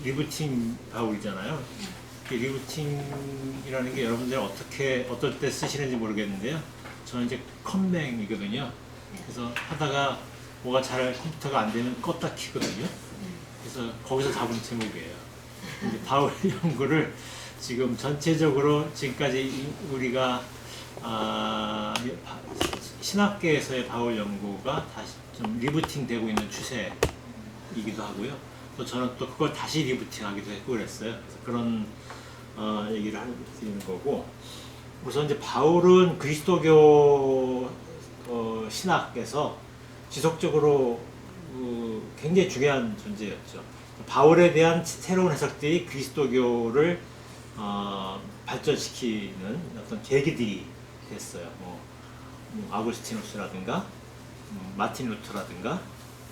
리부팅 바울이잖아요. 리부팅이라는 게 여러분들이 어떨 때 쓰시는지 모르겠는데요. 저는 이제 컴맹이거든요. 그래서 하다가 뭐가 잘 컴퓨터가 안 되면 껐다 키거든요. 그래서 거기서 잡은 제목이에요. 근데 바울 연구를 지금 전체적으로 지금까지 우리가 신학계에서의 바울 연구가 다시 좀 리부팅 되고 있는 추세이기도 하고요. 또 저는 또 그걸 다시 리부팅하기도 했고 그랬어요. 그래서 그런 얘기를 하는 거고, 우선 이제 바울은 그리스도교 신학에서 지속적으로 굉장히 중요한 존재였죠. 바울에 대한 새로운 해석들이 그리스도교를 발전시키는 어떤 계기들이 됐어요. 아구스티누스라든가 마틴 루터라든가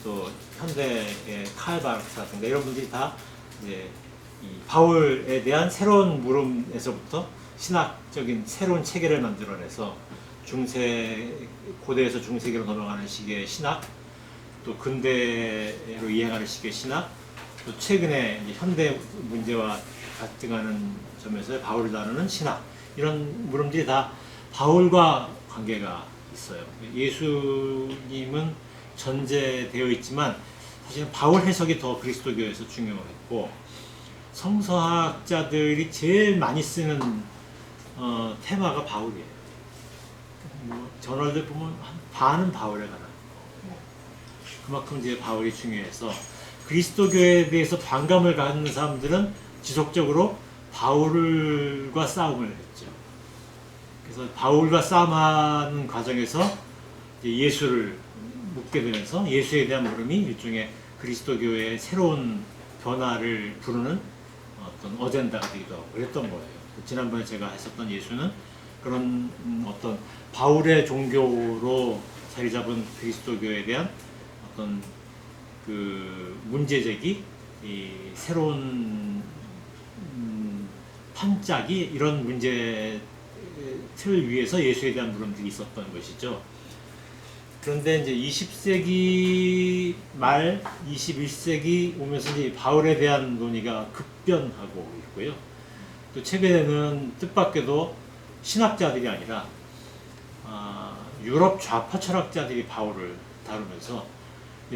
또 현대의 칼 바르크라든가 이런 분들이 다 이제 이 바울에 대한 새로운 물음에서부터 신학적인 새로운 체계를 만들어내서 고대에서 중세기로 넘어가는 시기의 신학, 또 근대로 이행하는 시기의 신학, 또 최근에 이제 현대 문제와 갈등하는 점에서 바울을 다루는 신학, 이런 물음들이 다 바울과 관계가 있어요. 예수님은 전제되어 있지만 사실은 바울 해석이 더 그리스도교에서 중요했고, 성서학자들이 제일 많이 쓰는 테마가 바울이에요. 저널들 보면 한 반은 바울에 관한 거. 그만큼 이제 바울이 중요해서 그리스도교에 대해서 반감을 갖는 사람들은 지속적으로 바울과 싸움을 했죠. 그래서 바울과 싸움하는 과정에서 예수를 묻게 되면서 예수에 대한 물음이 일종의 그리스도교의 새로운 변화를 부르는 어떤 어젠다가 되기도 하고 그랬던 거예요. 지난번에 제가 했었던 예수는 그런 어떤 바울의 종교로 자리 잡은 그리스도교에 대한 어떤 그 문제제기, 이 새로운 판짜기, 이런 문제 틀 위에서 예수에 대한 물음들이 있었던 것이죠. 그런데 이제 20세기 말 21세기 오면서 이제 바울에 대한 논의가 급변하고 있고요. 또 최근에는 뜻밖에도 신학자들이 아니라 유럽 좌파 철학자들이 바울을 다루면서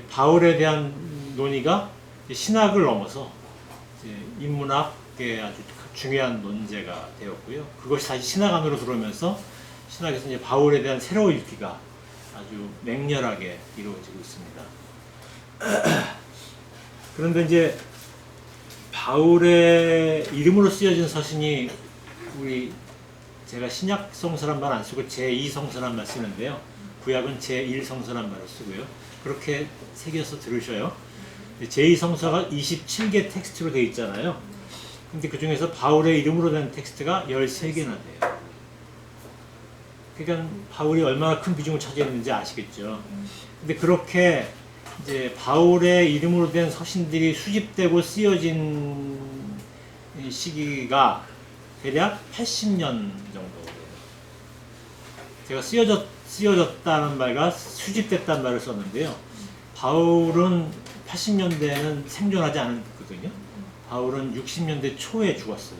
바울에 대한 논의가 신학을 넘어서 인문학의 아주 중요한 논제가 되었고요. 그것이 다시 신학 안으로 들어오면서 신학에서 이제 바울에 대한 새로운 읽기가 아주 맹렬하게 이루어지고 있습니다. 그런데 이제 바울의 이름으로 쓰여진 서신이 제가 신약 성서란 말 안 쓰고 제2성서란 말 쓰는데요. 구약은 제1성서란 말을 쓰고요. 그렇게 새겨서 들으셔요. 제2성서가 27개 텍스트로 되어 있잖아요. 근데 그 중에서 바울의 이름으로 된 텍스트가 13개나 돼요. 그러니까 바울이 얼마나 큰 비중을 차지했는지 아시겠죠. 근데 그렇게 이제 바울의 이름으로 된 서신들이 수집되고 쓰여진 시기가 대략 80년 정도 돼요. 제가 쓰여졌다는 말과 수집됐다는 말을 썼는데요. 바울은 80년대에는 생존하지 않았거든요. 바울은 60년대 초에 죽었어요.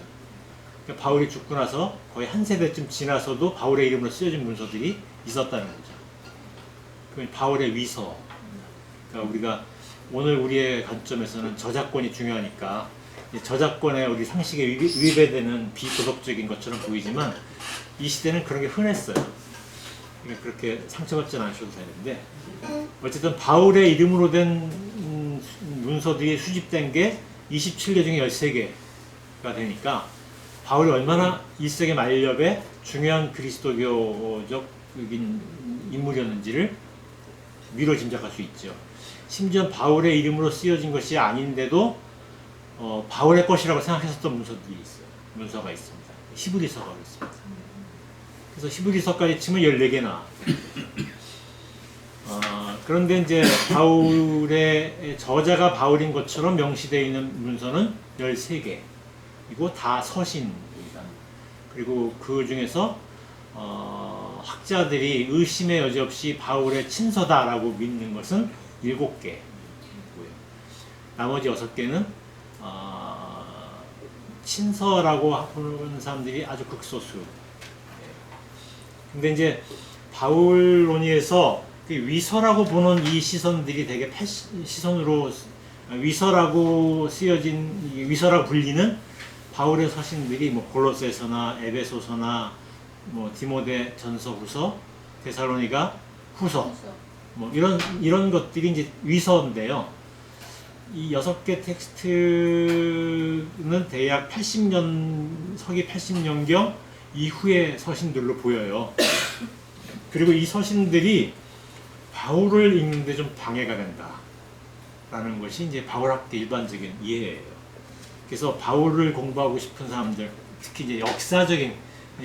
그러니까 바울이 죽고 나서 거의 한 세대쯤 지나서도 바울의 이름으로 쓰여진 문서들이 있었다는 거죠. 그러니까 바울의 위서. 그러니까 우리가 오늘 우리의 관점에서는 저작권이 중요하니까 저작권의 우리 상식에 위배되는 비도덕적인 것처럼 보이지만 이 시대는 그런 게 흔했어요. 그러니까 그렇게 상처받지 않으셔도 되는데, 어쨌든 바울의 이름으로 된 문서들이 수집된 게 27개 중에 13개가 되니까 바울이 얼마나 1세기 말엽에 중요한 그리스도교적 인물이었는지를 미뤄 짐작할 수 있죠. 심지어 바울의 이름으로 쓰여진 것이 아닌데도 바울의 것이라고 생각했었던 문서가 있습니다. 히브리서가 있습니다. 그래서 히브리서까지 치면 14개나. 그런데 이제 바울의 저자가 바울인 것처럼 명시되어 있는 문서는 13개이고 다 서신입니다. 그리고 그 중에서 학자들이 의심의 여지 없이 바울의 친서다라고 믿는 것은 7개이고요. 나머지 6개는 친서라고 보는 사람들이 아주 극소수. 근데 이제 바울론이에서 위서라고 보는 이 시선들이 되게 시선으로 위서라고 쓰여진 위서라고 불리는 바울의 서신들이 뭐 골로새서나 에베소서나 뭐 디모데 전서 후서 데살로니가 후서 뭐 이런 것들이 이제 위서인데요. 이 6개 텍스트는 대략 80년 서기 80년경 이후의 서신들로 보여요. 그리고 이 서신들이 바울을 읽는데 좀 방해가 된다라는 것이 이제 바울학계 일반적인 이해예요. 그래서 바울을 공부하고 싶은 사람들, 특히 이제 역사적인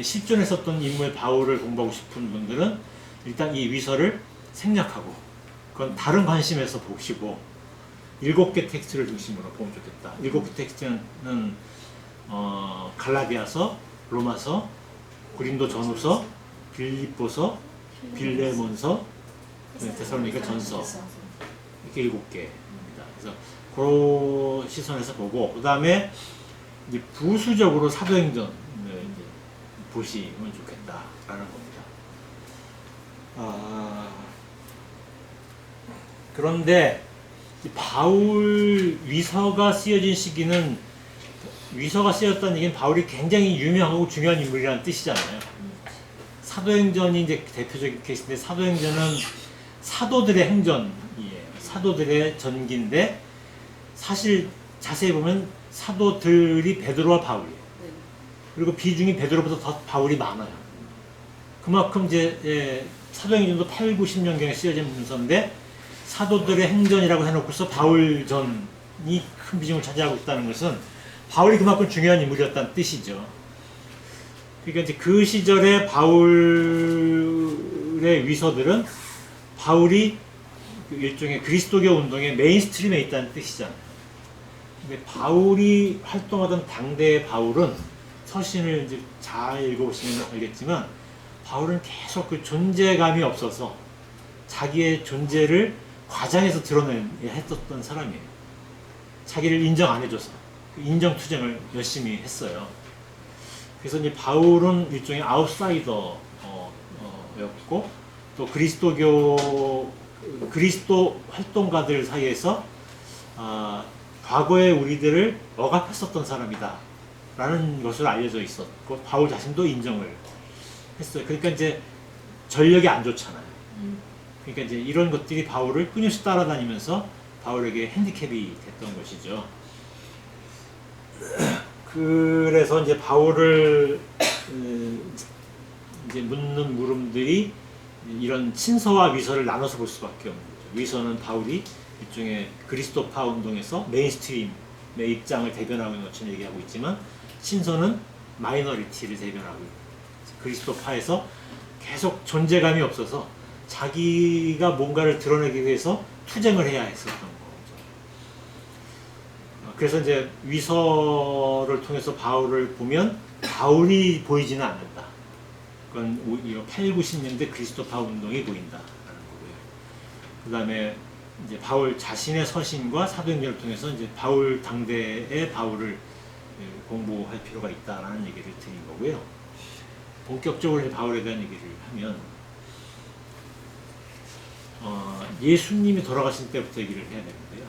실존에 썼던 인물 바울을 공부하고 싶은 분들은 일단 이 위서를 생략하고 그건 다른 관심에서 보시고 7개 텍스트를 중심으로 보면 좋겠다. 7개 텍스트는 갈라디아서, 로마서, 고린도 전후서, 빌립보서, 빌레몬서, 데살로니가 전서 이렇게 7개입니다. 그래서 그 시선에서 보고 그 다음에 이제 부수적으로 사도행전을 이제 보시면 좋겠다라는 겁니다. 그런데 바울 위서가 쓰여진 시기는 위서가 쓰였다는 얘기는 바울이 굉장히 유명하고 중요한 인물이라는 뜻이잖아요. 사도행전이 이제 대표적인 케이스인데 사도행전은 사도들의 행전이에요. 사도들의 전기인데 사실 자세히 보면 사도들이 베드로와 바울이에요. 그리고 비중이 베드로보다 더 바울이 많아요. 그만큼 이제 사도행전도 8, 90년경에 쓰여진 문서인데 사도들의 행전이라고 해놓고서 바울전이 큰 비중을 차지하고 있다는 것은 바울이 그만큼 중요한 인물이었다는 뜻이죠. 그러니까 이제 그 시절의 바울의 위서들은 바울이 일종의 그리스도교 운동의 메인스트림에 있다는 뜻이잖아요. 근데 바울이 활동하던 당대의 바울은 서신을 이제 잘 읽어보시면 알겠지만 바울은 계속 그 존재감이 없어서 자기의 존재를 과장해서 드러내야 했었던 사람이에요. 자기를 인정 안 해줘서 인정 투쟁을 열심히 했어요. 그래서 이제 바울은 일종의 아웃사이더였고 또 그리스도 활동가들 사이에서 과거의 우리들을 억압했었던 사람이다 라는 것을 알려져 있었고 바울 자신도 인정을 했어요. 그러니까 이제 전력이 안 좋잖아요. 그러니까 이제 이런 것들이 바울을 끊임없이 따라다니면서 바울에게 핸디캡이 됐던 것이죠. 그래서 이제 바울을 이제 묻는 물음들이 이런 친서와 위서를 나눠서 볼 수밖에 없는 거죠. 위서는 바울이 일종의 그리스도파 운동에서 메인스트림의 입장을 대변하고 있는 것처럼 얘기하고 있지만 친서는 마이너리티를 대변하고 있는 그리스도파에서 계속 존재감이 없어서 자기가 뭔가를 드러내기 위해서 투쟁을 해야 했었던 거죠. 그래서 이제 위서를 통해서 바울을 보면 바울이 보이지는 않는다. 그건 오히려 8, 90년대 그리스도파 운동이 보인다라는 거고요. 그 다음에 이제 바울 자신의 서신과 사도행전을 통해서 이제 바울 당대의 바울을 공부할 필요가 있다라는 얘기를 드린 거고요. 본격적으로 이제 바울에 대한 얘기를 하면 예수님이 돌아가신 때부터 얘기를 해야 되는데요.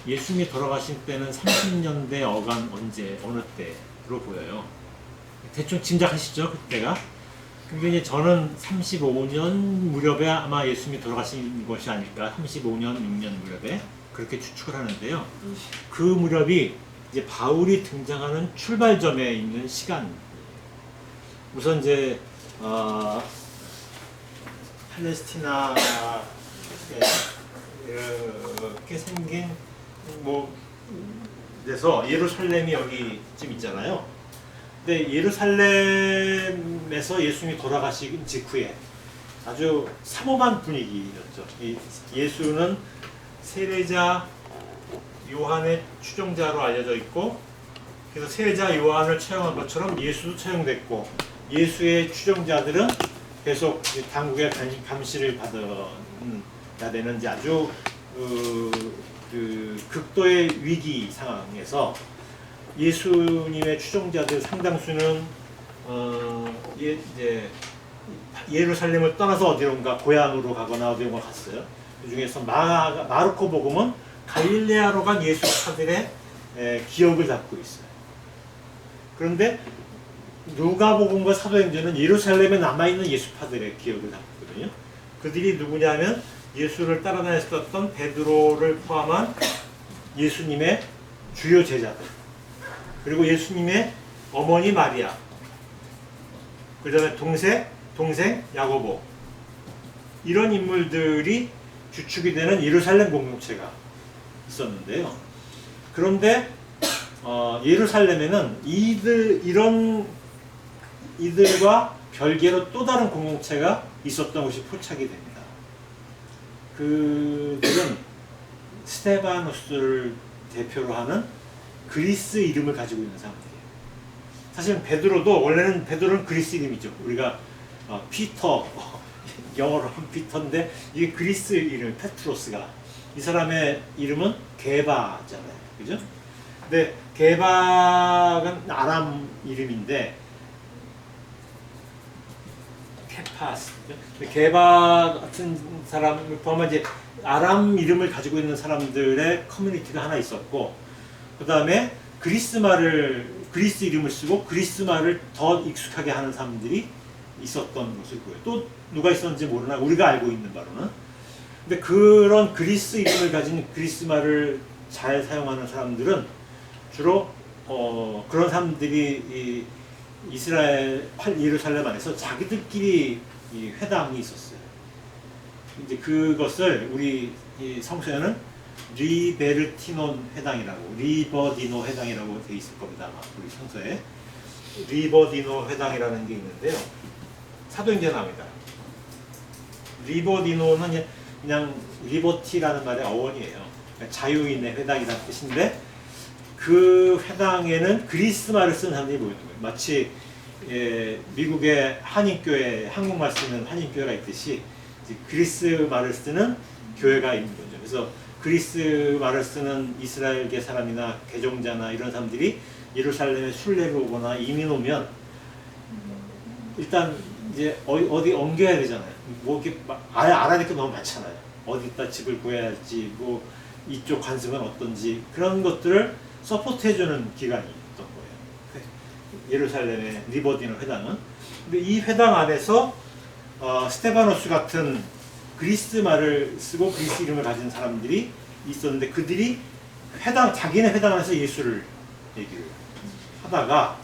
예수님이 돌아가신 때는 30년대 어간 언제 어느 때로 보여요. 대충 짐작하시죠 그때가. 근데 이제 저는 35년 무렵에 아마 예수님이 돌아가신 것이 아닐까. 35년 6년 무렵에 그렇게 추측을 하는데요. 그 무렵이 이제 바울이 등장하는 출발점에 있는 시간. 우선 이제 팔레스티나 이렇게 생긴 뭐 그래서 예루살렘이 여기쯤 있잖아요. 근데 예루살렘에서 예수님이 돌아가신 직후에 아주 삼엄한 분위기였죠. 예수는 세례자 요한의 추종자로 알려져 있고, 그래서 세례자 요한을 처형한 것처럼 예수도 처형됐고, 예수의 추종자들은 계속 당국의 감시를 받아야 되는 이제 아주 극도의 위기 상황에서 예수님의 추종자들 상당수는 이제 예루살렘을 떠나서 어디론가 고향으로 가거나 어디론가 갔어요. 그 중에서 마르코 복음은 갈릴레아로 간 예수파들의 기억을 담고 있어요. 그런데 누가복음과 사도행전은 예루살렘에 남아있는 예수파들의 기억을 담고 있거든요. 그들이 누구냐면 예수를 따라다녔었던 베드로를 포함한 예수님의 주요 제자들, 그리고 예수님의 어머니 마리아, 그 다음에 동생 야고보, 이런 인물들이 주축이 되는 예루살렘 공동체가 있었는데요. 그런데 예루살렘에는 이들과 별개로 또 다른 공동체가 있었던 것이 포착이 됩니다. 그들은 스테바노스를 대표로 하는 그리스 이름을 가지고 있는 사람들이에요. 사실 베드로는 그리스 이름이죠. 우리가 피터, 영어로 하면 피터인데 이게 그리스 이름, 페트로스가, 이 사람의 이름은 게바잖아요. 그죠? 근데 게바는 아람 이름인데 케파스, 게바 같은 사람을 포함한 이제 아람 이름을 가지고 있는 사람들의 커뮤니티가 하나 있었고, 그 다음에 그리스 이름을 쓰고 그리스 말을 더 익숙하게 하는 사람들이 있었던 것을 보여요. 또 누가 있었는지 모르나 우리가 알고 있는 바로는. 근데 그런 그리스 이름을 가진 그리스 말을 잘 사용하는 사람들은 주로 그런 사람들이 이스라엘 예루살렘 안에서 자기들끼리 회당이 있었어요. 이제 그것을 우리 성서에는 리베르티논 회당이라고, 리버디노 회당이라고 돼 있을 겁니다. 아마 우리 성서에 리버디노 회당이라는 게 있는데요. 사도행전에 나옵니다. 리버디노는 그냥 리버티라는 말의 어원이에요. 그러니까 자유인의 회당이라는 뜻인데, 그 회당에는 그리스 말을 쓴 사람들이 모였던 거예요. 마치 미국의 한인교회, 한국말 쓰는 한인교회가 있듯이 그리스 말을 쓰는 교회가 있는 거죠. 그래서 그리스 말을 쓰는 이스라엘계 사람이나 개종자나 이런 사람들이 예루살렘에 순례를 오거나 이민 오면 일단 이제 어디 옮겨야 되잖아요. 뭐 이렇게 알아야 될 게 너무 많잖아요. 어디다 집을 구해야 할지, 뭐 이쪽 관습은 어떤지, 그런 것들을 서포트해주는 기관이 있던 거예요. 예루살렘의 리버디노 회당은. 근데 이 회당 안에서 스테바노스 같은 그리스 말을 쓰고 그리스 이름을 가진 사람들이 있었는데, 그들이 자기네 회당 안에서 예수를 얘기를 하다가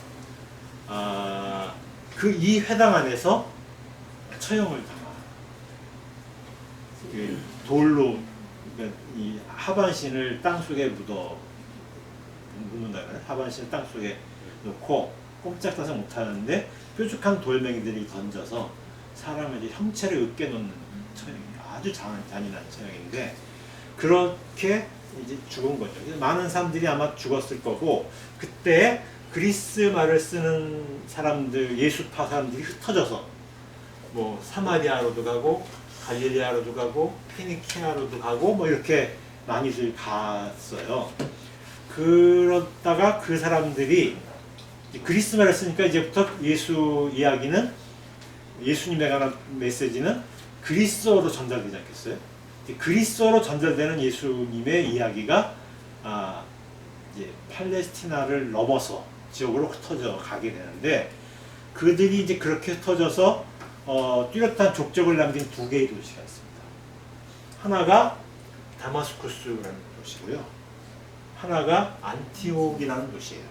이 회당 안에서 처형을 돌로 이 하반신을 땅속에 묻는다 그래. 하반신을 땅속에 놓고 꼼짝달싹 못하는데 뾰족한 돌멩이들이 던져서 사람의 이제 형체를 으깨놓는 처형이에요. 아주 잔인한 처형인데, 그렇게 이제 죽은 거죠. 많은 사람들이 아마 죽었을 거고, 그때 그리스 말을 쓰는 사람들, 예수파 사람들이 흩어져서 뭐 사마리아로도 가고 갈릴리아로도 가고 피니키아로도 가고 뭐 이렇게 많이들 갔어요. 그러다가 그 사람들이 그리스 말을 쓰니까 이제부터 예수 이야기는, 예수님에 관한 메시지는 그리스어로 전달되지 않겠어요? 그리스어로 전달되는 예수님의 이야기가 이제 팔레스티나를 넘어서 지역으로 흩어져 가게 되는데, 그들이 이제 그렇게 흩어져서 뚜렷한 족적을 남긴 두 개의 도시가 있습니다. 하나가 다마스쿠스라는 도시고요, 하나가 안티옥이라는 도시예요.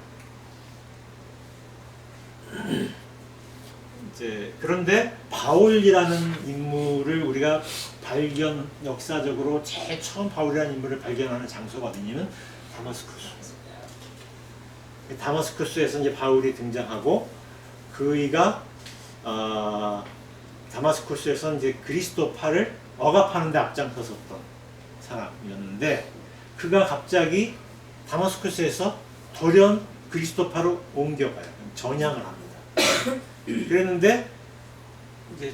이제 그런데 바울이라는 인물을 우리가 역사적으로 제일 처음 바울이라는 인물을 발견하는 장소가 어디냐면 다마스쿠스. 다마스쿠스에서 이제 바울이 등장하고, 그이가 다마스쿠스에서 이제 그리스도파를 억압하는데 앞장섰던 사람이었는데, 그가 갑자기 다마스쿠스에서 돌연 그리스도파로 옮겨가요. 전향을 합니다. 그랬는데 이제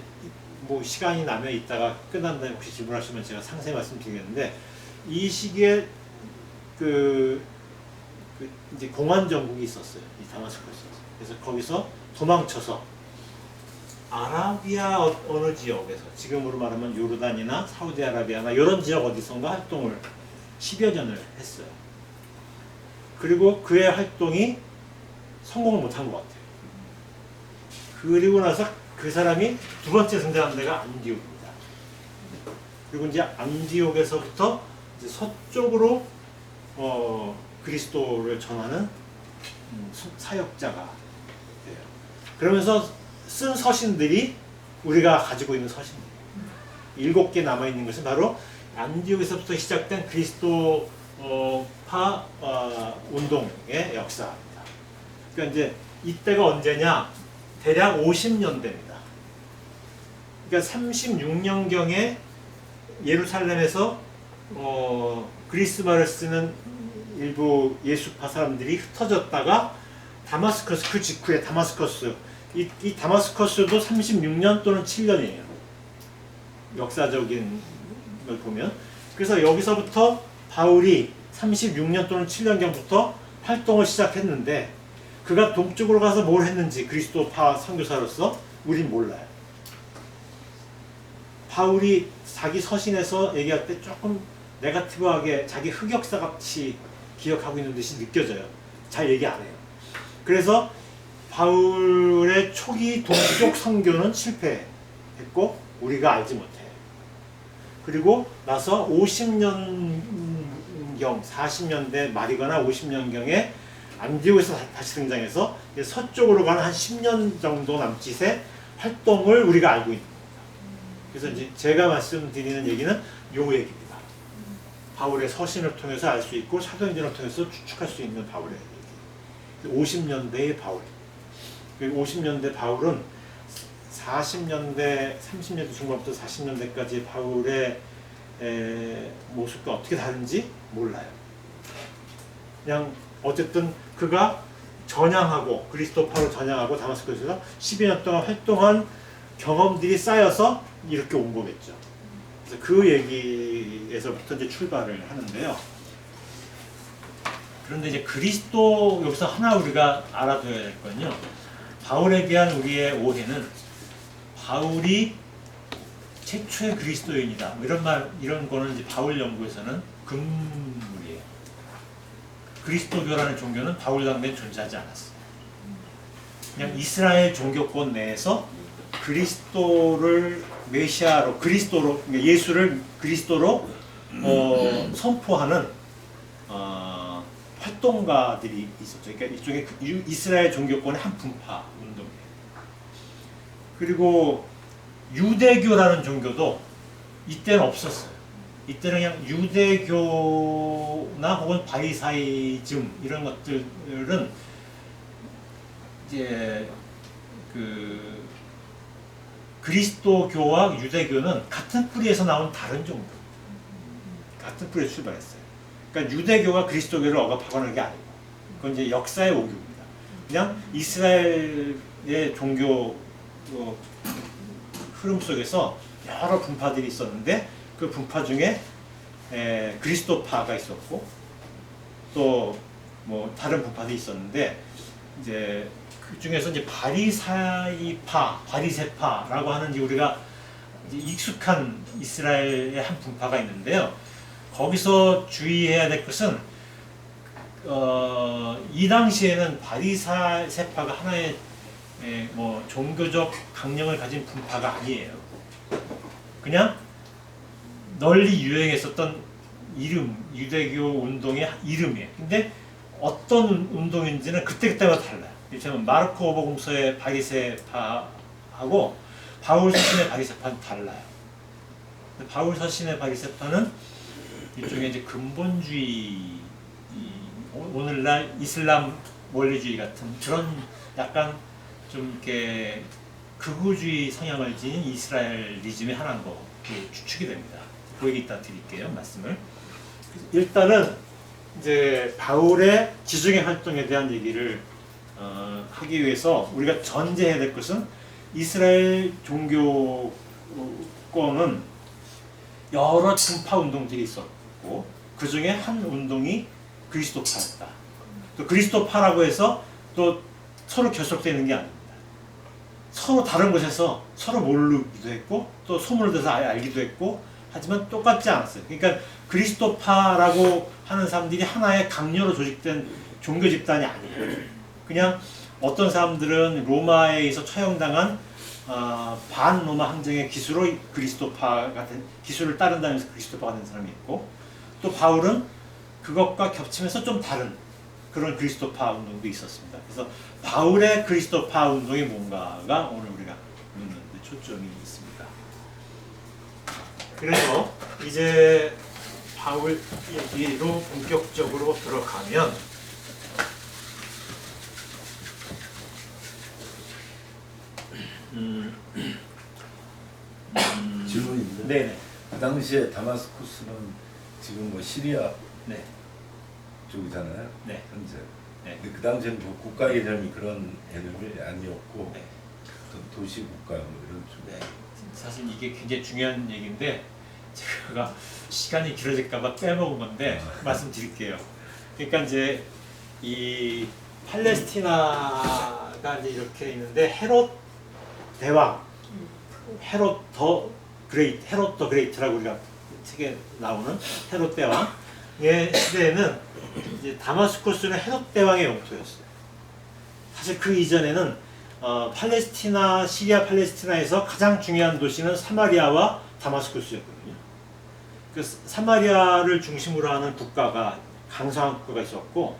뭐 시간이 나면 이따가 끝난 다음에 혹시 질문하시면 제가 상세히 말씀드리겠는데, 이 시기에 그 이제 공안 정국이 있었어요. 이 다마스커스에서. 그래서 거기서 도망쳐서 아라비아 어느 지역에서 지금으로 말하면 요르단이나 사우디아라비아나 이런 지역 어디선가 활동을 10여 년을 했어요. 그리고 그의 활동이 성공을 못한 것 같아요. 그리고 나서 그 사람이 두 번째 등장한 데가 안디옥입니다. 그리고 이제 안디옥에서부터 이제 서쪽으로 그리스도를 전하는 사역자가 돼요. 그러면서 쓴 서신들이 우리가 가지고 있는 서신들 7개 남아있는 것은 바로 안디옥에서부터 시작된 그리스도파 운동의 역사입니다. 그러니까 이제 이때가 언제냐? 대략 50년대입니다. 그러니까 36년경에 예루살렘에서 그리스말을 쓰는 일부 예수파 사람들이 흩어졌다가 다마스커스, 그 직후에 다마스커스, 이 다마스커스도 36년 또는 7년이에요. 역사적인 걸 보면. 그래서 여기서부터 바울이 36년 또는 7년경부터 활동을 시작했는데 그가 동쪽으로 가서 뭘 했는지 그리스도파 선교사로서 우린 몰라요. 바울이 자기 서신에서 얘기할 때 조금 네거티브하게 자기 흑역사같이 기억하고 있는 듯이 느껴져요. 잘 얘기 안 해요. 그래서 바울의 초기 동쪽 선교는 실패했고 우리가 알지 못해요. 그리고 나서 50년경, 40년대 말이거나 50년경에 안디옥에서 다시 등장해서 서쪽으로 가는 한 10년 정도 남짓의 활동을 우리가 알고 있는 겁니다. 그래서 이제 제가 말씀드리는 얘기는 요 얘기입니다. 바울의 서신을 통해서 알 수 있고 사도행전을 통해서 추측할 수 있는 바울의 얘기. 50년대의 바울. 50년대 바울은 40년대, 30년대 중반부터 40년대까지 바울의 모습과 어떻게 다른지 몰라요. 그냥 어쨌든 그가 전향하고 그리스도파로 전향하고 다마스커스에서 12년 동안 활동한 경험들이 쌓여서 이렇게 온 거겠죠. 그래서 그 얘기에서부터 이제 출발을 하는데요. 그런데 이제 그리스도 여기서 하나 우리가 알아둬야 될 건요. 바울에 대한 우리의 오해는 바울이 최초의 그리스도인이다. 뭐 이런 거는 이제 바울 연구에서는 금물이에요. 그리스도교라는 종교는 바울 당대엔 존재하지 않았어요. 그냥 이스라엘 종교권 내에서 그리스도를 메시아로, 그리스도로, 그러니까 예수를 그리스도로 선포하는 활동가들이 있었죠. 그러니까 이쪽에 이스라엘 종교권의 한 분파 운동이에요. 그리고 유대교라는 종교도 이때는 없었어요. 이때는 그냥 유대교나 혹은 바리사이즘 이런 것들은 이제 그 그리스도교와 유대교는 같은 뿌리에서 나온 다른 종교, 같은 뿌리에서 출발했어요. 그러니까 유대교가 그리스도교를 억압하거나 게 아니고 그건 이제 역사의 오류입니다. 그냥 이스라엘의 종교 흐름 속에서 여러 분파들이 있었는데 그 분파 중에 그리스도파가 있었고 또 뭐 다른 분파들이 있었는데 이제 그 중에서 이제 바리사이파, 바리새파라고 하는 이제 우리가 이제 익숙한 이스라엘의 한 분파가 있는데요. 거기서 주의해야 될 것은 이 당시에는 바리새파가 하나의 뭐 종교적 강령을 가진 분파가 아니에요. 그냥 널리 유행했었던 이름, 유대교 운동의 이름이에요. 근데 어떤 운동인지는 그때그때마다 달라요. 예를 마르코 복음서의 바리새파하고 바울 서신의 바리새파는 달라요. 바울 서신의 바리새파는 일종의 이제 근본주의, 오늘날 이슬람 원리주의 같은 그런 약간 좀 이렇게 극우주의 성향을 지닌 이스라엘리즘의 하나인 거 추측이 됩니다. 그 얘기 이따 드릴게요, 말씀을. 일단은 이제 바울의 지중해 활동에 대한 얘기를 하기 위해서 우리가 전제해야 될 것은 이스라엘 종교권은 여러 분파 운동들이 있었고 그 중에 한 운동이 그리스도파였다. 또 그리스도파라고 해서 또 서로 결속되는 게 아닙니다. 서로 다른 곳에서 서로 모르기도 했고 또 소문을 들어서 알기도 했고 하지만 똑같지 않았어요. 그러니까 그리스도파라고 하는 사람들이 하나의 강요로 조직된 종교 집단이 아니에요. 그냥 어떤 사람들은 로마에 의해서 처형당한 반로마 항쟁의 기수로 그리스도파가 된, 기수를 따른다면서 그리스도파가 된 사람이 있고 또 바울은 그것과 겹치면서 좀 다른 그런 그리스도파 운동도 있었습니다. 그래서 바울의 그리스도파 운동이 뭔가가 오늘 우리가 묻는 데 초점이 있습니다. 그래서 이제 바울 얘기로 본격적으로 들어가면 질문인데 네네. 그 당시에 다마스쿠스는 지금 뭐 시리아 네. 쪽이잖아요. 네. 현재. 네. 근데 그 당시에는 뭐 국가 개념이 그런 개념이 아니었고 네. 도시 국가 뭐 이런 쪽. 네. 사실 이게 굉장히 중요한 얘기인데 제가 시간이 길어질까봐 빼먹은 건데 말씀드릴게요. 그러니까 이제 이 팔레스티나가 이제 이렇게 있는데 헤롯 대왕, 헤롯 더 그레이트라고 우리가 책에 나오는 헤롯 대왕의 시대에는 이제 다마스쿠스는 헤롯 대왕의 영토였어요. 사실 그 이전에는 시리아 팔레스티나에서 가장 중요한 도시는 사마리아와 다마스쿠스였거든요. 그 사마리아를 중심으로 하는 국가가 강성한 국가가 있었고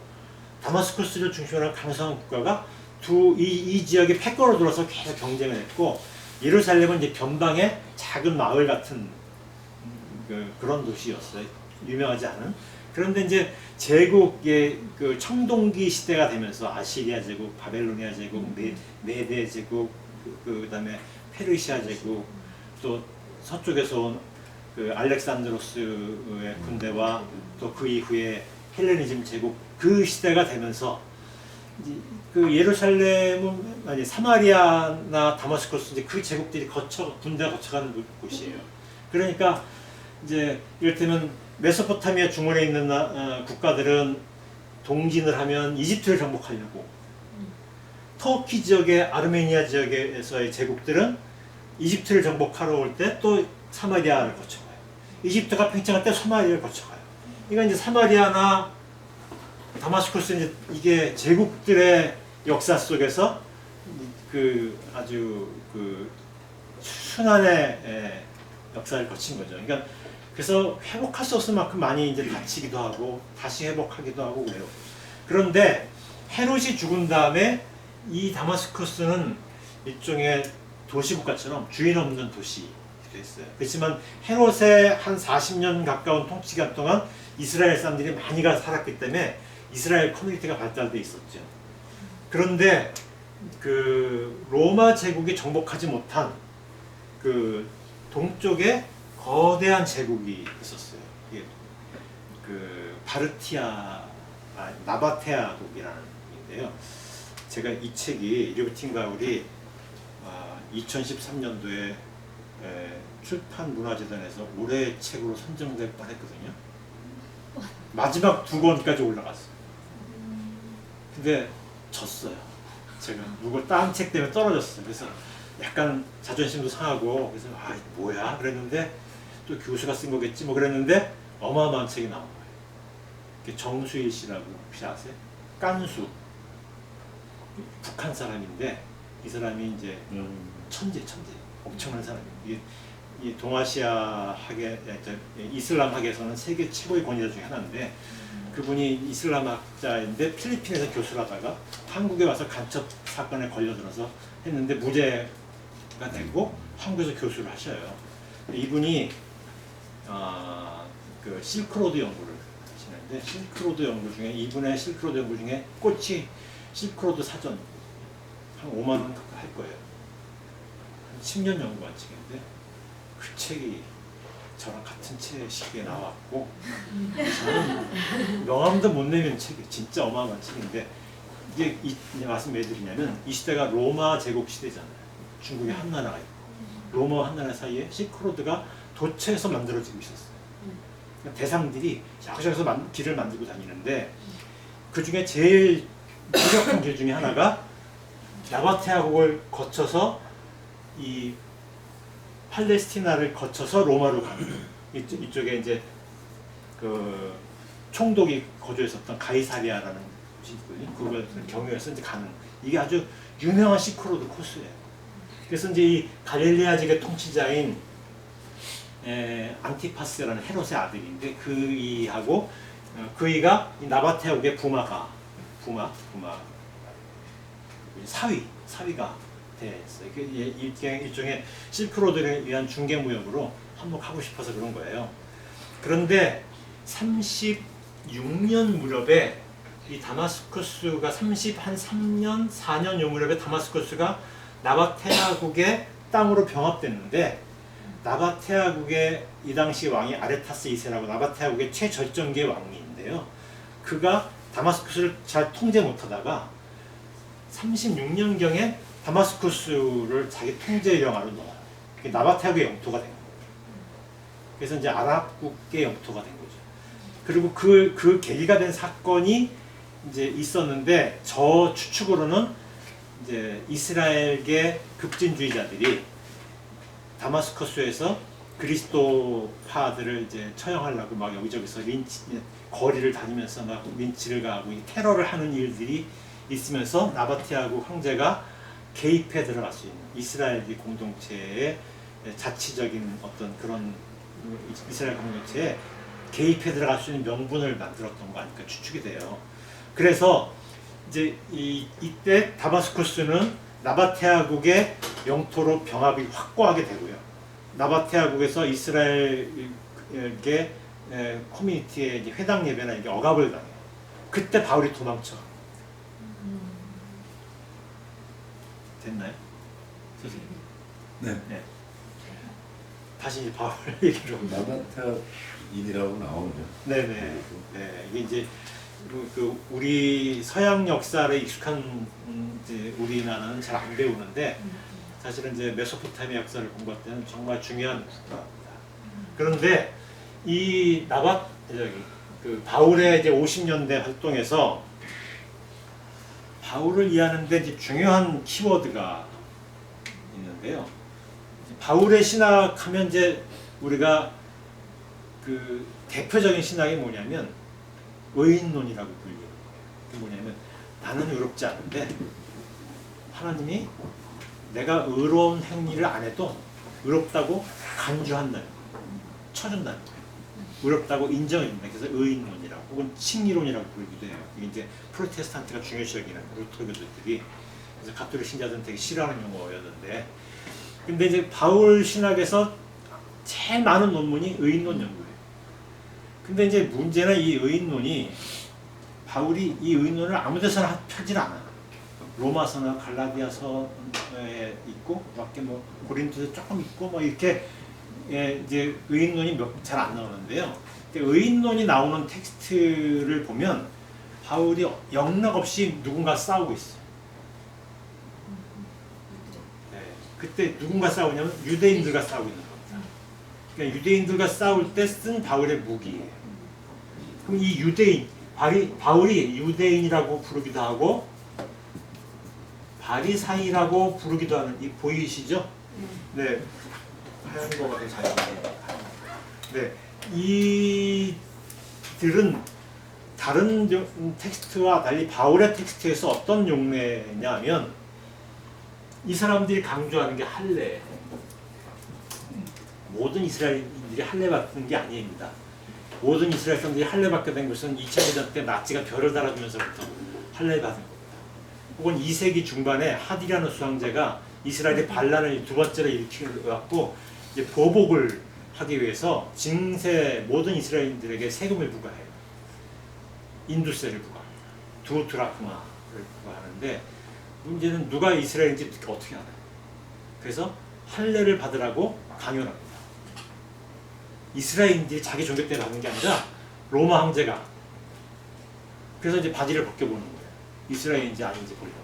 다마스쿠스를 중심으로 하는 강성한 국가가 이 지역에 패권을 들어서 계속 경쟁을 했고 예루살렘은 이제 변방의 작은 마을 같은 그런 도시였어요. 유명하지 않은. 그런데 이제 제국의 그 청동기 시대가 되면서 아시리아 제국, 바벨로니아 제국, 메데 제국, 그다음에 페르시아 제국, 또 서쪽에서 온 그 알렉산드로스의 군대와 또 그 이후에 헬레니즘 제국 그 시대가 되면서 그 예루살렘은 아니 사마리아나 다마스쿠스 이제 그 제국들이 군대가 거쳐가는 곳이에요. 그러니까 이제 이를테면 메소포타미아 중원에 있는 국가들은 동진을 하면 이집트를 정복하려고 터키 지역의 아르메니아 지역에서의 제국들은 이집트를 정복하러 올 때 또 사마리아를 거쳐가요. 이집트가 팽창할 때 사마리아를 거쳐가요. 그러니까 이제 사마리아나 다마스쿠스 이제 이게 제국들의 역사 속에서 그 아주 그 순환의 역사를 거친 거죠. 그러니까 그래서 회복할 수 없을 만큼 많이 이제 다치기도 하고 다시 회복하기도 하고 그래요. 그런데 헤롯이 죽은 다음에 이 다마스쿠스는 일종의 도시국가처럼 주인 없는 도시 됐어요. 그렇지만 헤롯의 한 40년 가까운 통치 기간 동안 이스라엘 사람들이 많이 가 살았기 때문에 이스라엘 커뮤니티가 발달돼 있었죠. 그런데 그 로마 제국이 정복하지 못한 그 동쪽에 거대한 제국이 있었어요. 이게 그 나바테아국이라는 인데요. 제가 이 책이 리버틴 가울이 2013년도에 출판 문화재단에서 올해의 책으로 선정될 뻔했거든요. 마지막 2권까지 올라갔어요. 근데 졌어요. 제가 누구 딴 책 때문에 떨어졌어요. 그래서 약간 자존심도 상하고 그래서 뭐야 그랬는데 또 교수가 쓴 거겠지 뭐 그랬는데 어마어마한 책이 나온 거예요. 정수일 씨라고 혹시 아세요? 깐수 북한 사람인데 이 사람이 이제 천재 엄청난 사람이에요. 이 동아시아 학의 이슬람 학에서는 세계 최고의 권위자 중에 하나인데 그분이 이슬람 학자인데 필리핀에서 교수를 하다가 한국에 와서 간첩 사건에 걸려들어서 했는데 무죄가 되고 한국에서 교수를 하셔요. 이분이 그 실크로드 연구를 하시는데 실크로드 연구 중에 이분의 실크로드 연구 중에 꽃이 실크로드 사전 한 5만 원 가까이 할 거예요. 한 10년 연구한 책인데 그 책이 저랑 같은 시기에 나왔고 저는 명함도 못 내면 책이 진짜 어마어마한 책인데 이게 말씀 왜 드리냐면 이 시대가 로마 제국 시대잖아요. 중국에 한 나라가 있고 로마와 한 나라 사이에 실크로드가 도처에서 만들어지고 있었어요. 그러니까 대상들이 여기저기서 길을 만들고 다니는데 그 중에 제일 유력한 길 중에 하나가 나바테아국을 거쳐서 이 팔레스티나를 거쳐서 로마로 가는 이쪽에 이제 그 총독이 거주했었던 가이사리아라는 곳이 있거든요. 그걸 경유해서 이제 가는 이게 아주 유명한 시크로드 코스예요. 그래서 이제 이 갈릴레아 지의 통치자인 안티파스라는 헤롯의 아들인데 그이하고 그이가 이 나바테아국의 부마 사위가 됐어요. 일종의 실크로드를 위한 중개무역으로 한몫 하고 싶어서 그런 거예요. 그런데 36년 무렵에 이 다마스커스가 3년 4년 요 무렵에 다마스커스가 나바테아국의 땅으로 병합됐는데 나바테아국의 이 당시 왕이 아레타스 2세라고 나바테아국의 최절정기의 왕인데요. 그가 다마스커스를 잘 통제 못하다가 36년경에 다마스커스를 자기 통제 영하로 넣어요. 그게 나바테아국의 영토가 된 거예요. 그래서 이제 아랍국의 영토가 된 거죠. 그리고 그 계기가 된 사건이 이제 있었는데 저 추측으로는 이제 이스라엘계 급진주의자들이 다마스커스에서 그리스도파들을 이제 처형하려고 막 여기저기서 거리를 다니면서 막 린치를 가하고 테러를 하는 일들이 있으면서 나바테아국 황제가 개입해 들어갈 수 있는 이스라엘계 공동체의 자치적인 어떤 그런 이스라엘 공동체에 개입해 들어갈 수 있는 명분을 만들었던 거 아닐까 추측이 돼요. 그래서 이제 이때 다마스커스는 나바테아국의 영토로 병합이 확고하게 되고요. 나바테아국에서 이스라엘계 커뮤니티의 회당 예배나 이게 억압을 당해요. 그때 바울이 도망쳐. 됐나요? 선생님. 네. 다시 이제 바울 얘기로. 나바테아인이라고 나오죠. 네네. 네, 이게 이제 우리 서양 역사에 익숙한 이제 우리나라는 잘 안 배우는데 사실은 이제 메소포타미아 역사를 공부할 때는 정말 중요한 국가입니다. 그런데 이 바울의 이제 50년대 활동에서 바울을 이해하는데 이제 중요한 키워드가 있는데요. 바울의 신학하면 이제 우리가 그 대표적인 신학이 뭐냐면 의인론이라고 불리는 거예요. 그게 뭐냐면 나는 의롭지 않은데 하나님이 내가 의로운 행위를 안 해도 의롭다고 간주한다는 거예요. 쳐준다는 거예요. 의롭다고 인정해준다. 그래서 의인론이라고 혹은 칭의론이라고 부르기도 해요. 이게 이제 프로테스탄트가 중요시 여기는 루터교들이 그래서 가톨릭 신자들은 되게 싫어하는 용어였는데 근데 이제 바울 신학에서 제일 많은 논문이 의인론 연구예요. 근데 이제 문제는 이 의인론이 바울이 이 의인론을 아무 데서나 펴질 않아요. 로마서나 갈라디아서에 있고 밖에 뭐 고린도서 조금 있고 뭐 이렇게 이제 의인론이 잘 안 나오는데요. 의인론이 나오는 텍스트를 보면 바울이 영락없이 누군가 싸우고 있어요. 네, 그때 누군가 싸우냐면 유대인들과 싸우고 있는 겁니다. 그러니까 유대인들과 싸울 때 쓴 바울의 무기예요. 그럼 이 유대인, 바울이 유대인이라고 부르기도 하고 바리사이라고 부르기도 하는 이 보이시죠? 네, 하얀 거가 잘 보여요. 네, 이들은 다른 텍스트와 달리 바울의 텍스트에서 어떤 용례냐면 이 사람들이 강조하는 게 할례. 모든 이스라엘인들이 할례 받는 게 아닙니다. 모든 이스라엘 사람들이 할례 받게 된 것은 2차 대전 때 나치가 별을 달아주면서부터 할례 받은 겁니다. 혹은 2세기 중반에 하디라는 수상제가 이스라엘의 반란을 두 번째로 일으켜갖고 이제 보복을 하기 위해서 증세 모든 이스라엘인들에게 세금을 부과해요. 인두세를 부과합니다. 2드라크마를 부과하는데 문제는 누가 이스라엘인지 어떻게 알아요? 그래서 할례를 받으라고 강요합니다. 이스라엘인들이 자기 종교 때 받는 게 아니라 로마 황제가. 그래서 이제 바지를 벗겨보는 거예요. 이스라엘인지 아닌지 보려고.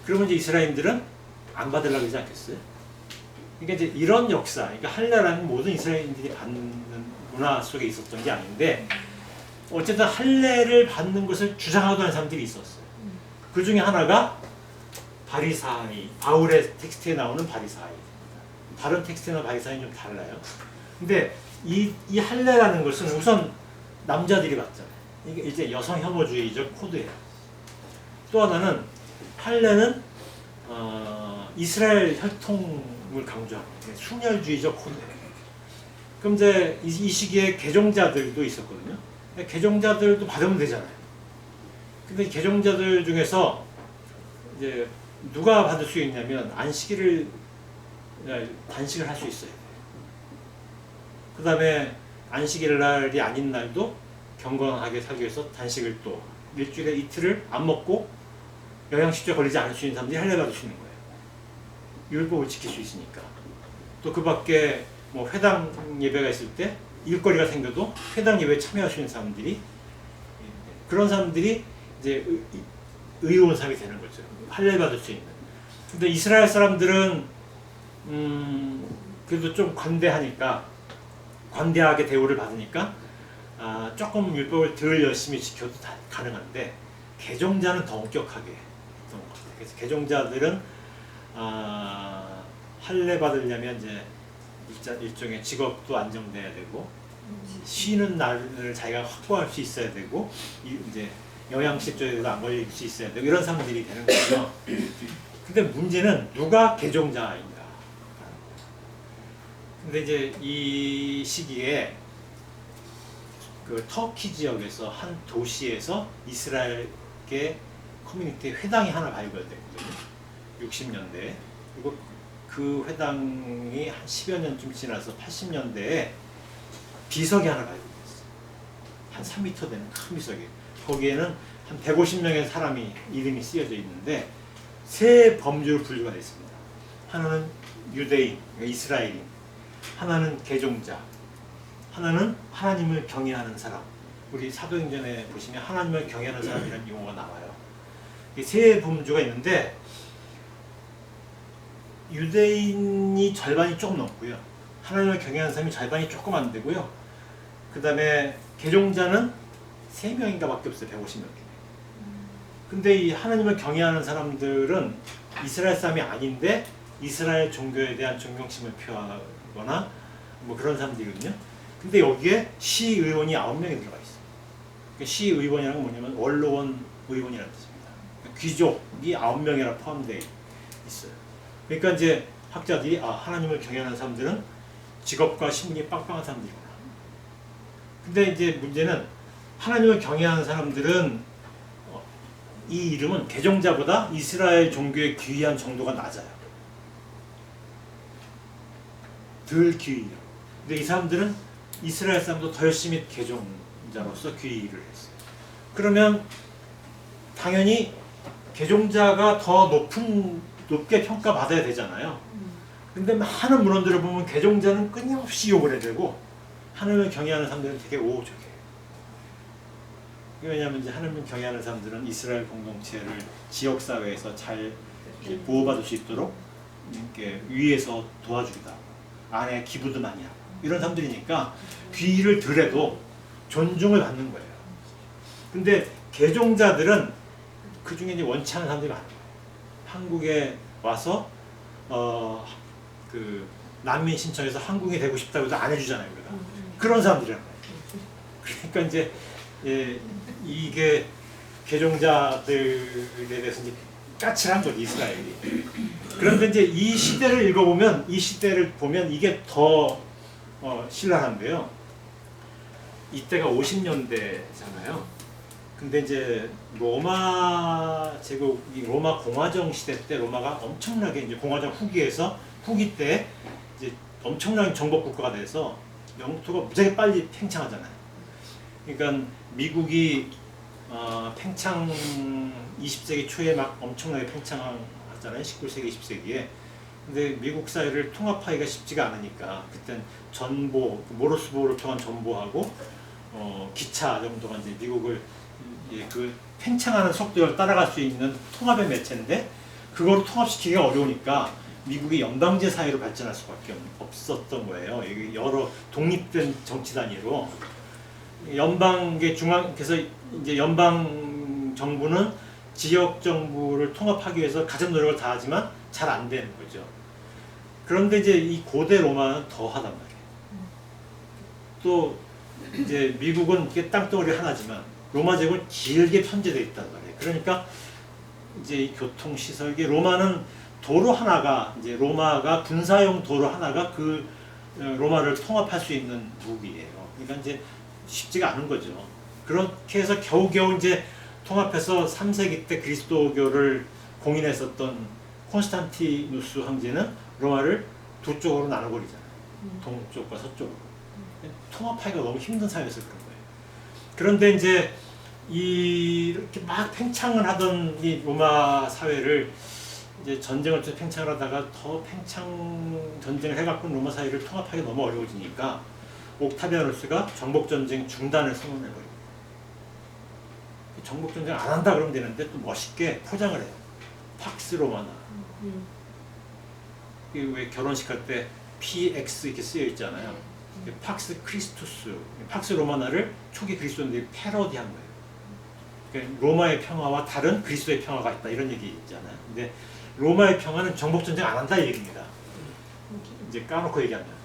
그러면 이제 이스라엘인들은 안 받으려고 그러지 않겠어요? 그러니까 이제 이런 역사, 그러니까 할례라는 모든 이스라엘인들이 받는 문화 속에 있었던 게 아닌데 어쨌든 할례를 받는 것을 주장하던 사람들이 있었어요. 그 중에 하나가 바리사이, 바울의 텍스트에 나오는 바리사이. 다른 텍스트나 바리사이는 좀 달라요. 근데 이 할례라는 것은 우선 남자들이 받잖아요. 이게 이제 여성 혐오주의적 코드예요. 또 하나는 할례는 이스라엘 혈통을 강조하는 순혈주의적 코드예요. 그럼 이제 이 시기에 개종자들도 있었거든요. 개종자들도 받으면 되잖아요. 근데 개종자들 중에서 이제 누가 받을 수 있냐면 단식을 할 수 있어요. 그 다음에 안식일 날이 아닌 날도 경건하게 살기 위해서 단식을 또 일주일에 이틀을 안 먹고 영양실조에 걸리지 않을 수 있는 사람들이 할례 받을 수 있는 거예요. 율법을 지킬 수 있으니까. 또 그 밖에 뭐 회당 예배가 있을 때 일거리가 생겨도 회당 예배에 참여할 수 있는 사람들이, 그런 사람들이 이제 의로운 사람이 되는 거죠. 할례 받을 수 있는. 근데 이스라엘 사람들은 그래도 좀 관대하게 대우를 받으니까 조금 율법을 덜 열심히 지켜도 다 가능한데, 개종자는 더 엄격하게 했던 것 같아요. 그래서 개종자들은 할례 받으려면 이제 일종의 직업도 안정돼야 되고, 쉬는 날을 자기가 확보할 수 있어야 되고, 이제 영양실조에도 안 걸릴 수 있어야 되고, 이런 사람들이 되는 거죠. 근데 문제는 누가 개종자인가? 근데 이제 이 시기에 그 터키 지역에서 한 도시에서 이스라엘계 커뮤니티 회당이 하나 발견됐거든요. 60년대에. 그리고 그 회당이 한 10여 년쯤 지나서 80년대에 비석이 하나 발견됐어요. 한 3m 되는 큰 비석이. 거기에는 한 150명의 사람이 이름이 쓰여져 있는데 세 범주로 분류가 되어 있습니다. 하나는 유대인, 그러니까 이스라엘인, 하나는 개종자, 하나는 하나님을 경외하는 사람. 우리 사도행전에 보시면 하나님을 경외하는 사람이라는 용어가 나와요. 이 세 범주가 있는데 유대인이 절반이 조금 넘고요. 하나님을 경외하는 사람이 절반이 조금 안 되고요. 그 다음에 개종자는 3명인가 밖에 없어요. 150명. 근데 이 하나님을 경외하는 사람들은 이스라엘 사람이 아닌데 이스라엘 종교에 대한 존경심을 표하거나 뭐 그런 사람들이거든요. 근데 여기에 시의원이 9명이 들어가 있어요. 시의원이라는 건 뭐냐면 원로원 의원이라는 뜻입니다. 귀족이 9명이나 포함되어 있어요. 그러니까 이제 학자들이 하나님을 경외하는 사람들은 직업과 신분이 빵빵한 사람들이구나. 근데 이제 문제는 하나님을 경외하는 사람들은 이 이름은 개종자보다 이스라엘 종교에 귀의한 정도가 낮아요. 덜 귀의해요. 근데 이 사람들은 이스라엘 사람도 더 열심히 개종자로서 귀의를 했어요. 그러면 당연히 개종자가 더 높게 평가받아야 되잖아요. 근데 많은 문헌들을 보면 개종자는 끊임없이 욕을 해야 되고 하나님을 경외하는 사람들은 되게 오죽해요. 왜냐하면 이제 하나님을 경외하는 사람들은 이스라엘 공동체를 지역사회에서 잘 보호받을 수 있도록 이렇게 위에서 도와주기도 하고 안에 기부도 많이 하고 이런 사람들이니까 귀의를 덜해도 존중을 받는 거예요. 근데 개종자들은 그 중에 이제 원치 않은 사람들이 많아요. 한국에 와서 그 난민 신청해서 한국이 되고 싶다고 해도 안 해주잖아요. 그런 사람들이란 말이에요. 그러니까 이제 이게 개종자들에 대해서 이제 까칠한 거죠, 이스라엘이. 그런데 이제 이 시대를 읽어보면, 이 시대를 보면 이게 더 신랄한데요. 이때가 50년대잖아요. 근데 이제 로마 제국, 로마 공화정 시대 때 로마가 엄청나게 이제 공화정 후기 때 이제 엄청나게 정복 국가가 돼서 영토가 무지하게 빨리 팽창하잖아요. 그러니까 미국이 팽창 20세기 초에 막 엄청나게 팽창하잖아요. 19세기, 20세기에. 근데 미국 사회를 통합하기가 쉽지가 않으니까 그땐 전보, 모로스보를 통한 전보하고 기차 정도가 이제 미국을 그 팽창하는 속도를 따라갈 수 있는 통합의 매체인데 그걸 통합시키기가 어려우니까 미국이 연방제 사회로 발전할 수밖에 없었던 거예요. 여러 독립된 정치 단위로. 연방계 중앙 그래서 이제 연방 정부는 지역 정부를 통합하기 위해서 가진 노력을 다하지만 잘 안 되는 거죠. 그런데 이제 이 고대 로마는 더 하단 말이에요. 또 이제 미국은 이게 땅덩어리 하나지만 로마 제국은 길게 편제되어 있단 말이에요. 그러니까 이제 이 교통 시설 이게 로마는 도로 하나가 이제 로마가 군사용 도로 하나가 그 로마를 통합할 수 있는 무기예요. 그러니까 이제 쉽지가 않은 거죠. 그렇게 해서 겨우겨우 이제 통합해서 3세기 때 그리스도교를 공인했었던 콘스탄티누스 황제는 로마를 두 쪽으로 나눠버리잖아요. 동쪽과 서쪽으로. 통합하기가 너무 힘든 사회에서 그런 거예요. 그런데 이제 이렇게 막 팽창을 하던 이 로마 사회를 이제 전쟁을 좀 팽창을 하다가 더 팽창 전쟁을 해갖고 로마 사회를 통합하기 너무 어려워지니까 옥타비아누스가 정복전쟁 중단을 선언해버려요. 정복전쟁 안 한다 그러면 되는데 또 멋있게 포장을 해요. 팍스 로마나. 이게 왜 결혼식 할 때 PX 이렇게 쓰여 있잖아요. 팍스 크리스투스, 팍스 로마나를 초기 그리스도인들이 패러디한 거예요. 그러니까 로마의 평화와 다른 그리스도의 평화가 있다 이런 얘기 있잖아요. 근데 로마의 평화는 정복전쟁 안 한다 이 얘기입니다. 이제 까놓고 얘기하면.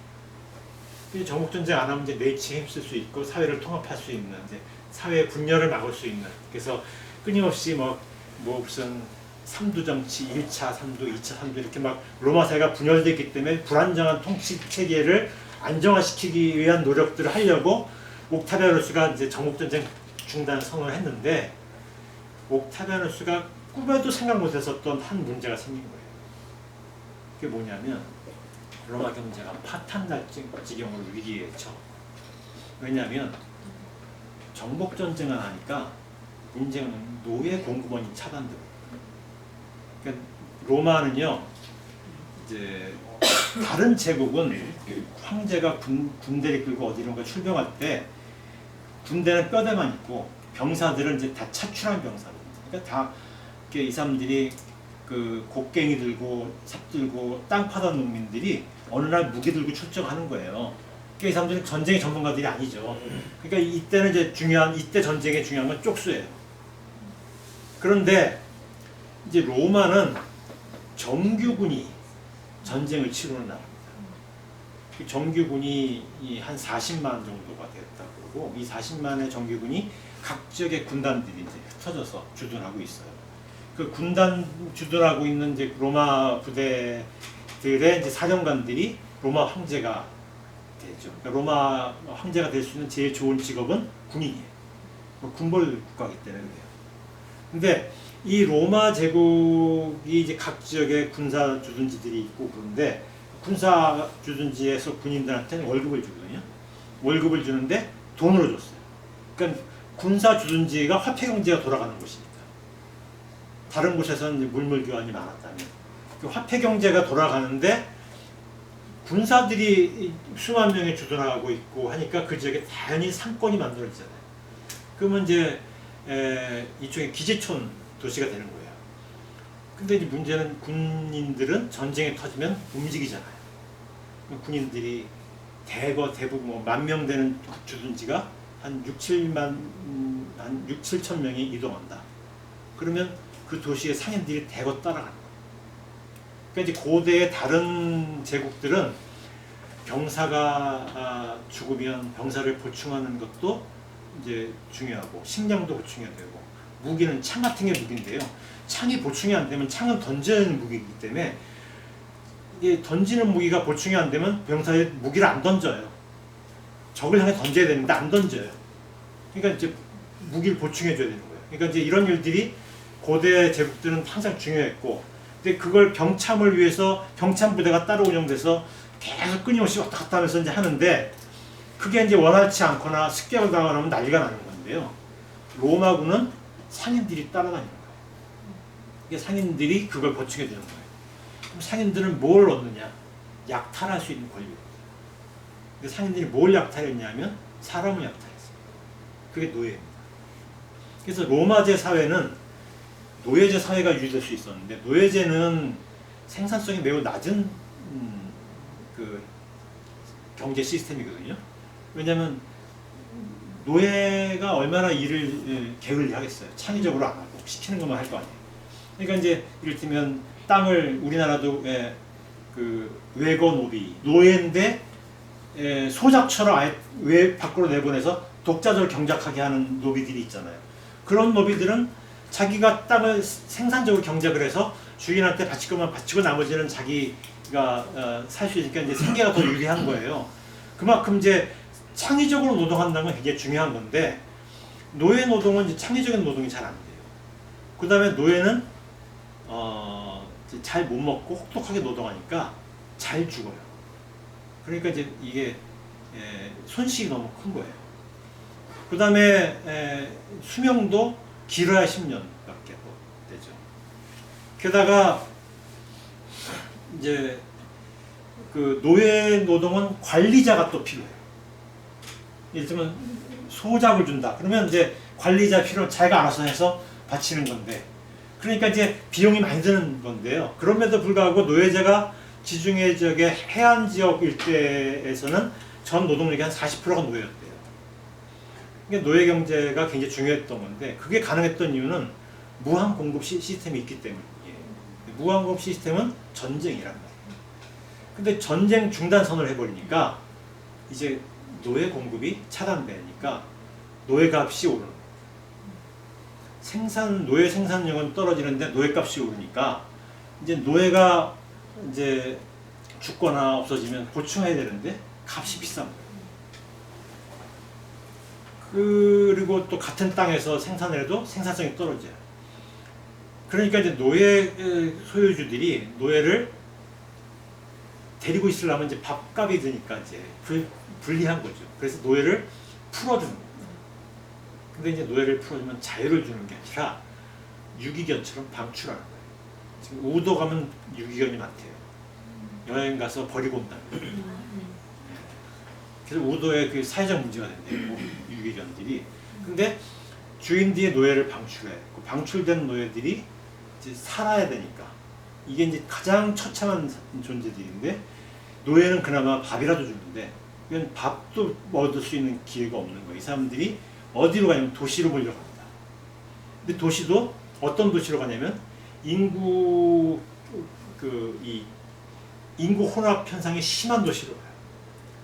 정복전쟁 안 하면 이제 내치에 힘쓸 수 있고 사회를 통합할 수 있는 이제 사회의 분열을 막을 수 있는 그래서 끊임없이 뭐 무슨 3두 정치 1차 3두 2차 3두 이렇게 막 로마 사회가 분열되기 때문에 불안정한 통치 체계를 안정화시키기 위한 노력들을 하려고 옥타비아누스가 이제 정복전쟁 중단 선언을 했는데 옥타비아누스가 꿈에도 생각 못했었던 한 문제가 생긴 거예요. 그게 뭐냐면 로마 경제가 파탄날 지경으로 위기에 처. 왜냐하면 정복전쟁을 하니까 문제는 노예 공급원이 차단돼요. 그러니까 로마는요 이제 다른 제국은 황제가 군대를 끌고 어디론가 출병할 때 군대는 뼈대만 있고 병사들은 이제 다 차출한 병사거든요. 그러니까 다 이렇게 이 사람들이 그 곡괭이 들고 삽 들고 땅 파던 농민들이 어느 날 무기 들고 출정하는 거예요. 그러니까 이 사람들은 전쟁의 전문가들이 아니죠. 그러니까 이때는 이제 이때 전쟁의 중요한 건 쪽수예요. 그런데 이제 로마는 정규군이 전쟁을 치르는 나라입니다. 그 정규군이 한 40만 정도가 됐다고 그러고 이 40만의 정규군이 각 지역의 군단들이 이제 흩어져서 주둔하고 있어요. 그 군단 주둔하고 있는 이제 로마 부대들의 이제 사령관들이 로마 황제가 되죠. 그러니까 로마 황제가 될 수 있는 제일 좋은 직업은 군인이에요. 군벌 국가이기 때문에 그래요. 근데 이 로마 제국이 이제 각 지역에 군사 주둔지들이 있고 그런데 군사 주둔지에서 군인들한테는 월급을 주거든요. 월급을 주는데 돈으로 줬어요. 그러니까 군사 주둔지가 화폐 경제가 돌아가는 곳이니까. 다른 곳에서는 물물 교환이 많았다면 그 화폐 경제가 돌아가는데 군사들이 수만 명이 주둔하고 있고 하니까 그 지역에 당연히 상권이 만들어지잖아요. 그러면 이제 이쪽에 기지촌 도시가 되는 거예요. 근데 이제 문제는 군인들은 전쟁이 터지면 움직이잖아요. 군인들이 대부분 뭐 10,000명 되는 주둔지가 한 6, 7천 명이 이동한다. 그러면 그 도시의 상인들이 대거 따라가는 거예요. 그러니까 이제 고대의 다른 제국들은 병사가 죽으면 병사를 보충하는 것도 이제 중요하고 식량도 보충해야 되고 무기는 창 같은 게 무기인데요. 창이 보충이 안 되면 창은 던지는 무기이기 때문에 이게 던지는 무기가 보충이 안 되면 병사들이 무기를 안 던져요. 적을 향해 던져야 되는데 안 던져요. 그러니까 이제 무기를 보충해 줘야 되는 거예요. 그러니까 이제 이런 일들이 고대 제국들은 항상 중요했고, 근데 그걸 병참을 위해서 병참 부대가 따로 운영돼서 계속 끊임없이 왔다 갔다 하면서 이제 하는데 그게 이제 원활치 않거나 습격을 당하면 난리가 나는 건데요. 로마군은 상인들이 따라다니는 거예요. 이게 상인들이 그걸 보충해 주는 거예요. 그럼 상인들은 뭘 얻느냐? 약탈할 수 있는 권리입니다. 근데 상인들이 뭘 약탈했냐면 사람을 약탈했어요. 그게 노예입니다. 그래서 로마제 사회는 노예제 사회가 유지될 수 있었는데 노예제는 생산성이 매우 낮은 그 경제 시스템이거든요. 왜냐하면 노예가 얼마나 일을 게을리 하겠어요. 창의적으로 안 하고 시키는 것만 할 거 아니에요. 그러니까 이제 이를테면 땅을 우리나라도 그 외거 노비 노예인데 소작처럼 아예 외 밖으로 내보내서 독자적으로 경작하게 하는 노비들이 있잖아요. 그런 노비들은 자기가 땅을 생산적으로 경작을 해서 주인한테 바칠 것만 바치고 나머지는 자기가 살 수 있으니까 이제 생계가 더 유리한 거예요. 그만큼 이제 창의적으로 노동한다는 건 굉장히 중요한 건데 노예 노동은 이제 창의적인 노동이 잘 안 돼요. 그 다음에 노예는 잘 못 먹고 혹독하게 노동하니까 잘 죽어요. 그러니까 이제 이게 손실이 너무 큰 거예요. 그 다음에 수명도 길어야 10년밖에 되죠. 게다가 이제 그 노예 노동은 관리자가 또 필요해요. 예를 들면 소작을 준다. 그러면 이제 관리자 필요, 자기가 알아서 해서 바치는 건데, 그러니까 이제 비용이 많이 드는 건데요. 그럼에도 불구하고 노예제가 지중해 지역의 해안 지역 일대에서는 전 노동력의 한 40%가 노예였대요. 그러니까 노예 경제가 굉장히 중요했던 건데, 그게 가능했던 이유는 무한 공급 시스템이 있기 때문이에요. 무한 공급 시스템은 전쟁이란 말이에요. 근데 전쟁 중단 선언을 해버리니까 이제 노예 공급이 차단되니까 노예 값이 오르는 거예요. 노예 생산량은 떨어지는데 노예 값이 오르니까 이제 노예가 이제 죽거나 없어지면 보충해야 되는데 값이 비싼 거예요. 그리고 또 같은 땅에서 생산을 해도 생산성이 떨어져요. 그러니까 이제 노예 소유주들이 노예를 데리고 있으려면 이제 밥값이 드니까 이제 불리한 거죠. 그래서 노예를 풀어주는 거예요. 근데 이제 노예를 풀어주면 자유를 주는 게 아니라 유기견처럼 방출하는 거예요. 지금 우도 가면 유기견이 많대요. 여행 가서 버리고 온다는 거예요. 그래서 우도에 그 사회적 문제가 된대요. 유기견들이. 근데 주인들이 노예를 방출해. 그 방출된 노예들이 이제 살아야 되니까. 이게 이제 가장 처참한 존재들인데, 노예는 그나마 밥이라도 주는데 이건 밥도 얻을 수 있는 기회가 없는 거예요. 이 사람들이 어디로 가냐면 도시로 몰려갑니다. 근데 도시도 어떤 도시로 가냐면 인구 혼합 현상이 심한 도시로 가요.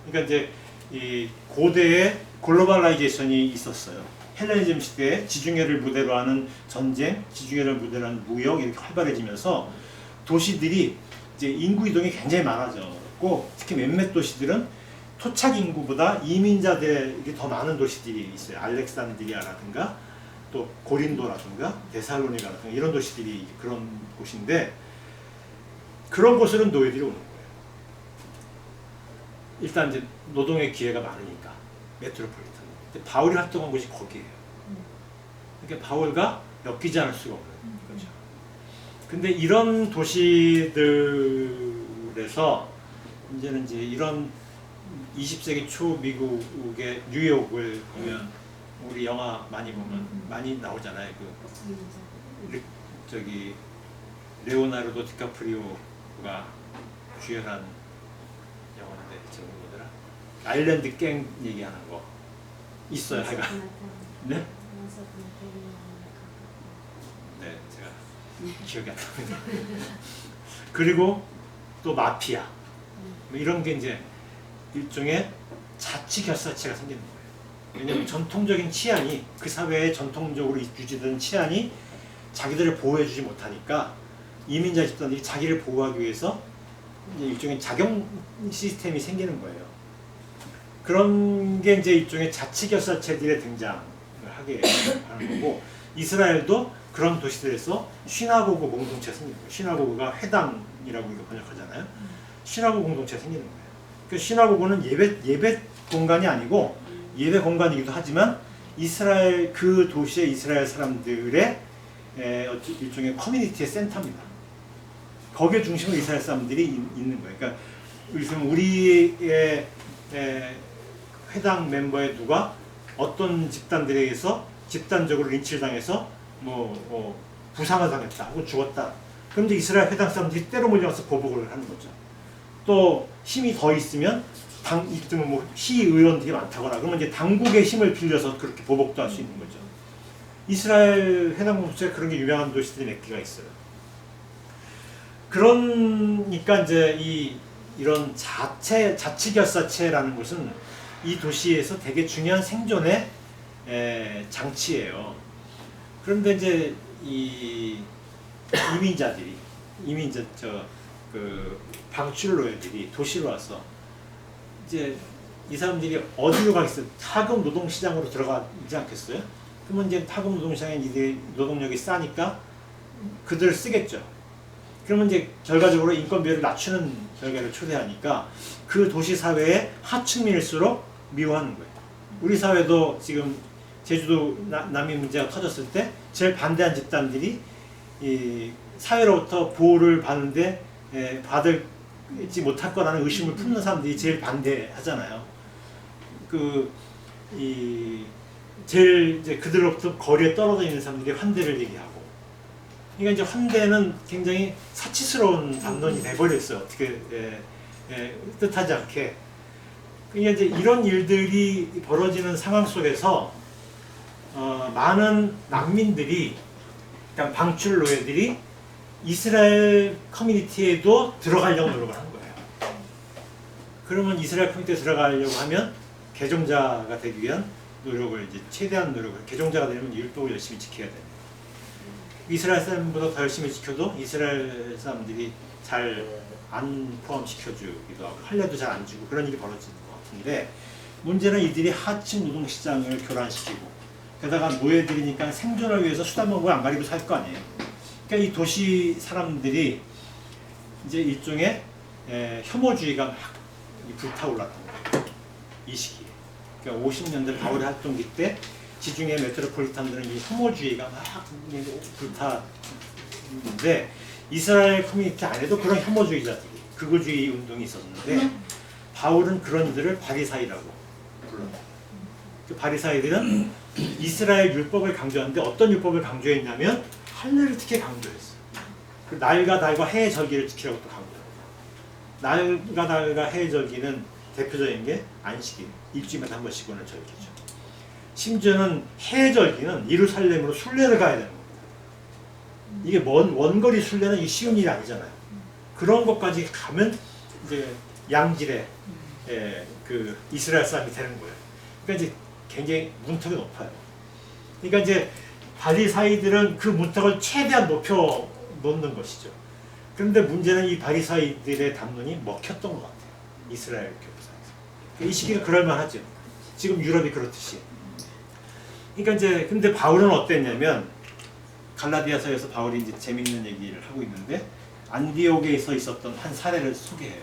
그러니까 이제 이 고대에 글로벌라이제이션이 있었어요. 헬레니즘 시대에 지중해를 무대로 하는 전쟁, 지중해를 무대로 하는 무역 이렇게 활발해지면서 도시들이 이제 인구 이동이 굉장히 많아졌고, 특히 몇몇 도시들은 토착 인구보다 이민자들이 더 많은 도시들이 있어요. 알렉산드리아라든가 또 고린도라든가 데살로니가라든가 이런 도시들이 그런 곳인데, 그런 곳으로는 노예들이 오는 거예요. 일단 이제 노동의 기회가 많으니까 메트로폴리탄. 근데 바울이 활동한 곳이 거기예요. 그러니까 바울과 엮이지 않을 수가 없는 거죠. 근데 이런 도시들에서 이제는 이제 이런 20세기 초 미국의 뉴욕을 보면, 우리 영화 많이 보면 많이 나오잖아요. 저기 레오나르도 디카프리오가 주연한 영화인데 제목이 뭐더라? 아일랜드 갱 얘기하는 거 있어요. 하여간. 네? 네, 제가 기억이 안 납니다. 그리고 또 마피아 뭐 이런 게 이제 일종의 자치결사체가 생기는 거예요. 왜냐하면 전통적인 치안이, 그 사회에 전통적으로 유지되는 치안이 자기들을 보호해주지 못하니까 이민자 집단들이 자기를 보호하기 위해서 이제 일종의 자경 시스템이 생기는 거예요. 그런 게 이제 일종의 자치결사체들의 등장을 하게 하는 거고, 이스라엘도 그런 도시들에서 시나고그 공동체가 생기는 거예요. 시나고그가 회당이라고 이거 번역하잖아요. 시나고그 공동체가 생기는 거예요. 그 시나고그는 예배 공간이 아니고 예배 공간이기도 하지만 이스라엘, 그 도시의 이스라엘 사람들의 일종의 커뮤니티의 센터입니다. 거기에 중심으로 이스라엘 사람들이 있는 거예요. 그러니까 우리의 회당 멤버의 누가 어떤 집단들에 의해서 집단적으로 린치를 당해서 부상을 당했다 혹은 죽었다. 그런데 이스라엘 회당 사람들이 때로 몰려가서 보복을 하는 거죠. 또 힘이 더 있으면 이때는 뭐 시의원들이 많다거나 그러면 이제 당국의 힘을 빌려서 그렇게 보복도 할 수 있는 거죠. 이스라엘 해당 공동체 그런 게 유명한 도시들이 몇 개가 있어요. 그러니까 이제 이런 자치결사체라는 것은 이 도시에서 되게 중요한 생존의 장치예요. 그런데 이제 이 방출 노예들이 도시로 와서 이제 이 사람들이 어디로 가겠어요? 하급 노동시장으로 들어가지 않겠어요? 그러면 이제 하급 노동시장에 이제 노동력이 싸니까 그들을 쓰겠죠. 그러면 이제 결과적으로 인건비를 낮추는 결과를 초래하니까 그 도시 사회의 하층민일수록 미워하는 거예요. 우리 사회도 지금 제주도 난민 문제가 터졌을 때 제일 반대한 집단들이 이 사회로부터 보호를 받는데 받지 못할 거라는 의심을 품는 사람들이 제일 반대하잖아요. 제일 이제 그들로부터 거리에 떨어져 있는 사람들이 환대를 얘기하고. 그러니까 이제 환대는 굉장히 사치스러운 담론이 돼버렸어요. 어떻게 뜻하지 않게. 그러니까 이제 이런 일들이 벌어지는 상황 속에서 많은 난민들이, 그러니까 방출 노예들이 이스라엘 커뮤니티에도 들어가려고 노력을 한 거예요. 그러면 이스라엘 커뮤니티에 들어가려고 하면 개종자가 되기 위한 노력을 이제 최대한 노력을, 개종자가 되려면 율법을 열심히 지켜야 돼요. 이스라엘 사람보다 더 열심히 지켜도 이스라엘 사람들이 잘 안 포함시켜주기도 하고 할례도 잘 안 주고 그런 일이 벌어지는 것 같은데, 문제는 이들이 하층 노동시장을 교란시키고 게다가 노예들이니까 생존을 위해서 수단방법을 안 가리고 살 거 아니에요. 그러니까 이 도시 사람들이 이제 일종의 혐오주의가 막 불타올랐던 거예요. 이 시기에. 그러니까 50년대 바울의 활동기 때 지중해 메트로폴리탄들은 이 혐오주의가 막 불타는데, 이스라엘 커뮤니티 안에도 그런 혐오주의자들이, 극우주의 운동이 있었는데 바울은 그런 이들을 바리사이라고 불러요. 그 바리사이들은 이스라엘 율법을 강조하는데 어떤 율법을 강조했냐면 할례를 특히 강조했어요. 그 날과 달과 해의 절기를 지키라고 또 강조합니다. 날과 달과 해의 절기는 대표적인 게 안식일, 일주일마다 한 번씩 오는 절기죠. 심지어는 해의 절기는 예루살렘으로 순례를 가야 되는 겁니다. 이게 원거리 순례는 이게 쉬운 일이 아니잖아요. 그런 것까지 가면 이제 양질의 그 이스라엘 사람이 되는 거예요. 그러니까 이제 굉장히 문턱이 높아요. 그러니까 이제 바리사이들은 그 문턱을 최대한 높여 놓는 것이죠. 그런데 문제는 이 바리사이들의 담론이 먹혔던 것 같아요. 이스라엘 교사에서. 이 시기가 그럴만하죠. 지금 유럽이 그렇듯이. 그러니까 이제 근데 바울은 어땠냐면, 갈라디아서에서 바울이 이제 재밌는 얘기를 하고 있는데 안디옥에서 있었던 한 사례를 소개해요.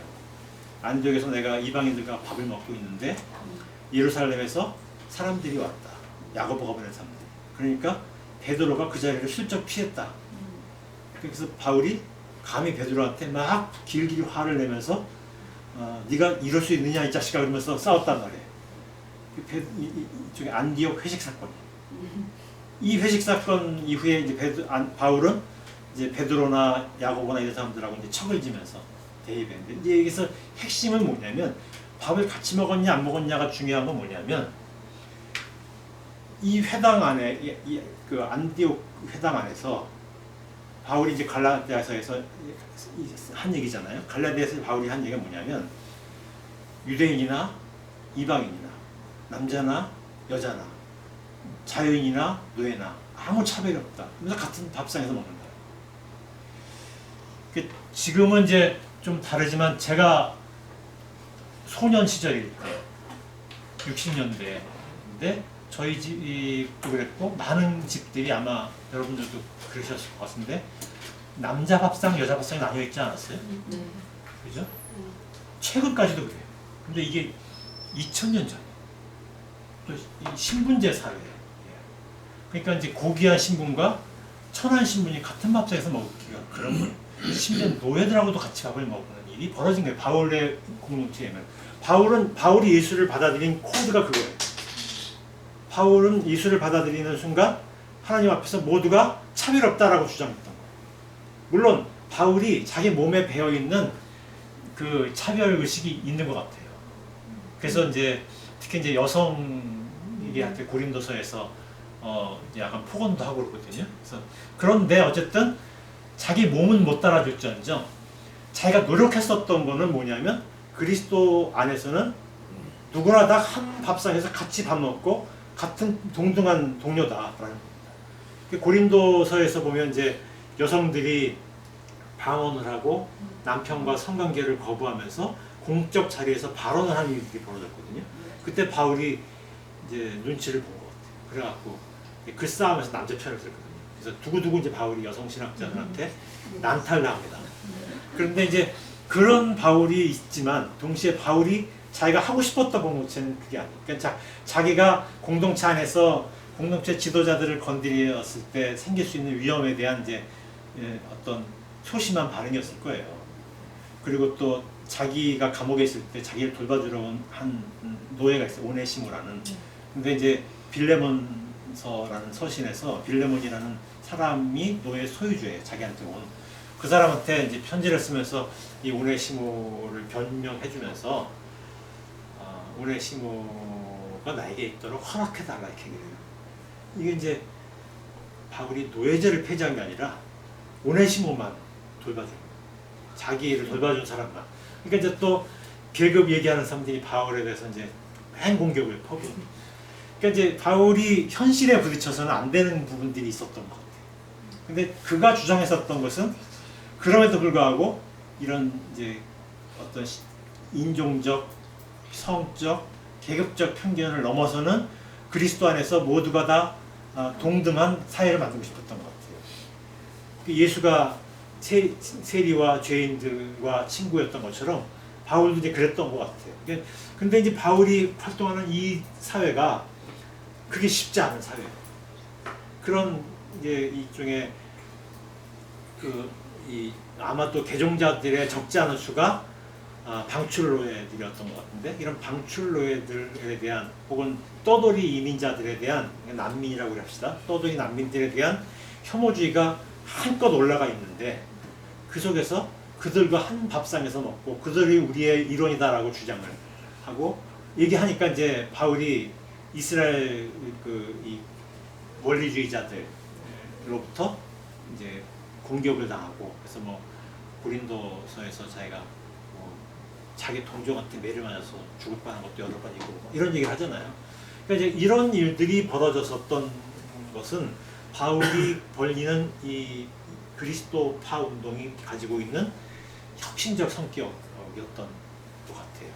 안디옥에서 내가 이방인들과 밥을 먹고 있는데 예루살렘에서 사람들이 왔다. 야고보가 보낸 사람들. 그러니까 베드로가 그 자리를 슬쩍 피했다. 그래서 바울이 감히 베드로한테 막 길길이 화를 내면서 네가 이럴 수 있느냐 이 자식아 그러면서 싸웠단 말이에요. 이쪽에 안디옥 회식 사건. 이 회식 사건 이후에 이제 바울은 이제 베드로나 야고보나 이런 사람들하고 이제 척을 지면서 대입했는데, 이제 여기서 핵심은 뭐냐면 밥을 같이 먹었냐 안 먹었냐가 중요한 건 뭐냐면, 이 회당 안에 그 안디옥 회당 안에서 바울이 이제 갈라디아서에서 한 얘기잖아요. 갈라디아서 바울이 한 얘기가 뭐냐면, 유대인이나 이방인이나 남자나 여자나 자유인이나 노예나 아무 차별이 없다. 그래서 같은 밥상에서 먹는다. 지금은 이제 좀 다르지만 제가 소년 시절일 때 60년대인데 저희 집도 그랬고 많은 집들이 아마 여러분들도 그러셨을 것 같은데 남자 밥상, 여자 밥상이 나뉘어 있지 않았어요? 네. 그죠? 최근까지도 그래요. 근데 이게 2000년 전. 또 신분제 사회예요. 그러니까 이제 고귀한 신분과 천한 신분이 같은 밥상에서 먹기가 그런 거예요. 심지어 노예들하고도 같이 밥을 먹는 일이 벌어진 거예요. 바울의 공동체에는. 바울이 예수를 받아들인 코드가 그거예요. 바울은 예수를 받아들이는 순간 하나님 앞에서 모두가 차별 없다라고 주장했던 거예요. 물론 바울이 자기 몸에 배어 있는 그 차별 의식이 있는 것 같아요. 그래서 이제 특히 이제 여성에게 고린도서에서 이제 약간 폭언도 하고 그러거든요. 그래서 그런데 어쨌든 자기 몸은 못 따라줄지언정 자기가 노력했었던 거는 뭐냐면 그리스도 안에서는 누구나 다 한 밥상에서 같이 밥 먹고 같은 동등한 동료다라는 겁니다. 고린도서에서 보면 이제 여성들이 방언을 하고 남편과 성관계를 거부하면서 공적 자리에서 발언을 하는 일들이 벌어졌거든요. 그때 바울이 이제 눈치를 본 것 같아요. 그래갖고 그 싸움에서 남자 편을 들거든요. 그래서 두고두고 이제 바울이 여성 신학자들한테 난탈당합니다. 그런데 이제 그런 바울이 있지만 동시에 바울이 자기가 하고 싶었던 공동체는 그게 아니에요. 그러니까 자기가 공동체 안에서 공동체 지도자들을 건드렸을 때 생길 수 있는 위험에 대한 이제 어떤 소심한 반응이었을 거예요. 그리고 또 자기가 감옥에 있을 때 자기를 돌봐주러 온 한 노예가 있어요. 오네시모라는. 근데 이제 빌레몬서라는 서신에서 빌레몬이라는 사람이 노예 소유주예요. 자기한테 온. 그 사람한테 이제 편지를 쓰면서 이 오네시모를 변명해주면서 오네시모가 나에게 있도록 허락해달라 이렇게 얘기를 해요. 이게 이제 바울이 노예제를 폐지한 게 아니라 오네시모만 돌봐주는 거예요. 자기 일을 돌봐준 사람만. 그러니까 이제 또 계급 얘기하는 사람들이 바울에 대해서 이제 행공격을 퍼부습니다. 그러니까 이제 바울이 현실에 부딪혀서는 안 되는 부분들이 있었던 것 같아요. 근데 그가 주장했었던 것은 그럼에도 불구하고 이런 이제 어떤 인종적, 성적, 계급적 편견을 넘어서는 그리스도 안에서 모두가 다 동등한 사회를 만들고 싶었던 것 같아요. 예수가 세리와 죄인들과 친구였던 것처럼 바울도 이제 그랬던 것 같아요. 근데 이제 바울이 활동하는 이 사회가 그게 쉽지 않은 사회예요. 그런 이제 일종의 아마 또 개종자들의 적지 않은 수가 방출노예들이었던 것 같은데 이런 방출노예들에 대한 혹은 떠돌이 이민자들에 대한 난민이라고 합시다. 떠돌이 난민들에 대한 혐오주의가 한껏 올라가 있는데 그 속에서 그들과 한 밥상에서 먹고 그들이 우리의 일원이다라고 주장을 하고 얘기하니까 이제 바울이 이스라엘 이 원리주의자들로부터 이제 공격을 당하고 그래서 뭐 고린도서에서 자기가 자기 동족한테 매를 맞아서 죽을 뻔한 것도 여러 번 있고 이런 얘기를 하잖아요. 그러니까 이제 이런 일들이 벌어졌었던 것은 바울이 벌리는 이 그리스도파 운동이 가지고 있는 혁신적 성격이었던 것 같아요.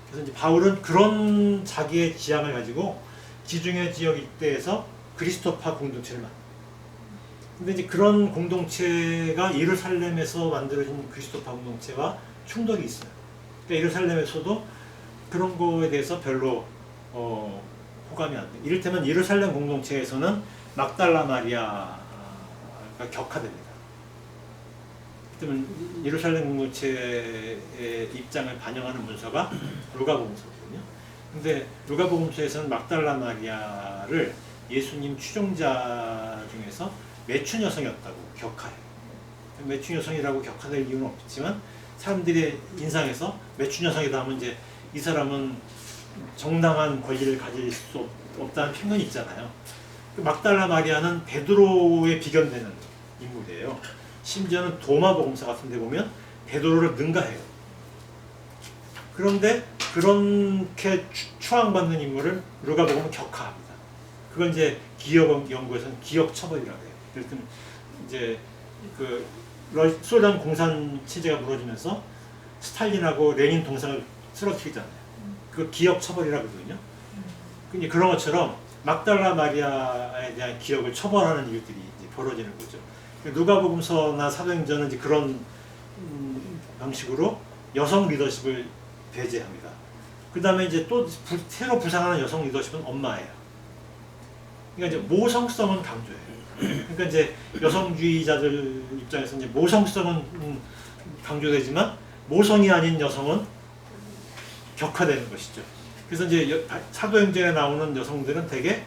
그래서 이제 바울은 그런 자기의 지향을 가지고 지중해 지역 일대에서 그리스도파 공동체를 만듭니다. 근데 이제 그런 공동체가 예루살렘에서 만들어진 그리스도파 공동체와 충돌이 있어요. 그러니까 예루살렘에서도 그런 거에 대해서 별로 호감이 안 돼요. 이를테면 예루살렘 공동체에서는 막달라 마리아가 격화됩니다. 그러면 예루살렘 공동체의 입장을 반영하는 문서가 루가복음서거든요. 근데 루가복음서에서는 막달라 마리아를 예수님 추종자 중에서 매춘 여성이었다고 격하해요. 매춘 여성이라고 격화될 이유는 없지만 사람들의 인상에서 매춘 여성이다 하면 이제 이 사람은 정당한 권리를 가질 수 없다는 편견이 있잖아요. 막달라 마리아는 베드로에 비견되는 인물이에요. 심지어는 도마복음서 같은 데 보면 베드로를 능가해요. 그런데 그렇게 추앙받는 인물을 루가복음은 격하합니다. 그걸 이제 기억 연구에서는 기억 처벌이라고 해요. 예를 들면 이제 소련 공산 체제가 무너지면서 스탈린하고 레닌 동상을 쓰러뜨리잖아요. 그 기억 처벌이라고 하거든요. 근데 그런 것처럼 막달라 마리아에 대한 기억을 처벌하는 일들이 이제 벌어지는 거죠. 누가복음서나 사도행전은 이제 그런 방식으로 여성 리더십을 배제합니다. 그 다음에 이제 또 새로 부상하는 여성 리더십은 엄마예요. 그러니까 이제 모성성은 강조해요. 그러니까 이제 여성주의자들 입장에서 이제 모성성은 강조되지만 모성이 아닌 여성은 격화되는 것이죠. 그래서 이제 사도행전에 나오는 여성들은 되게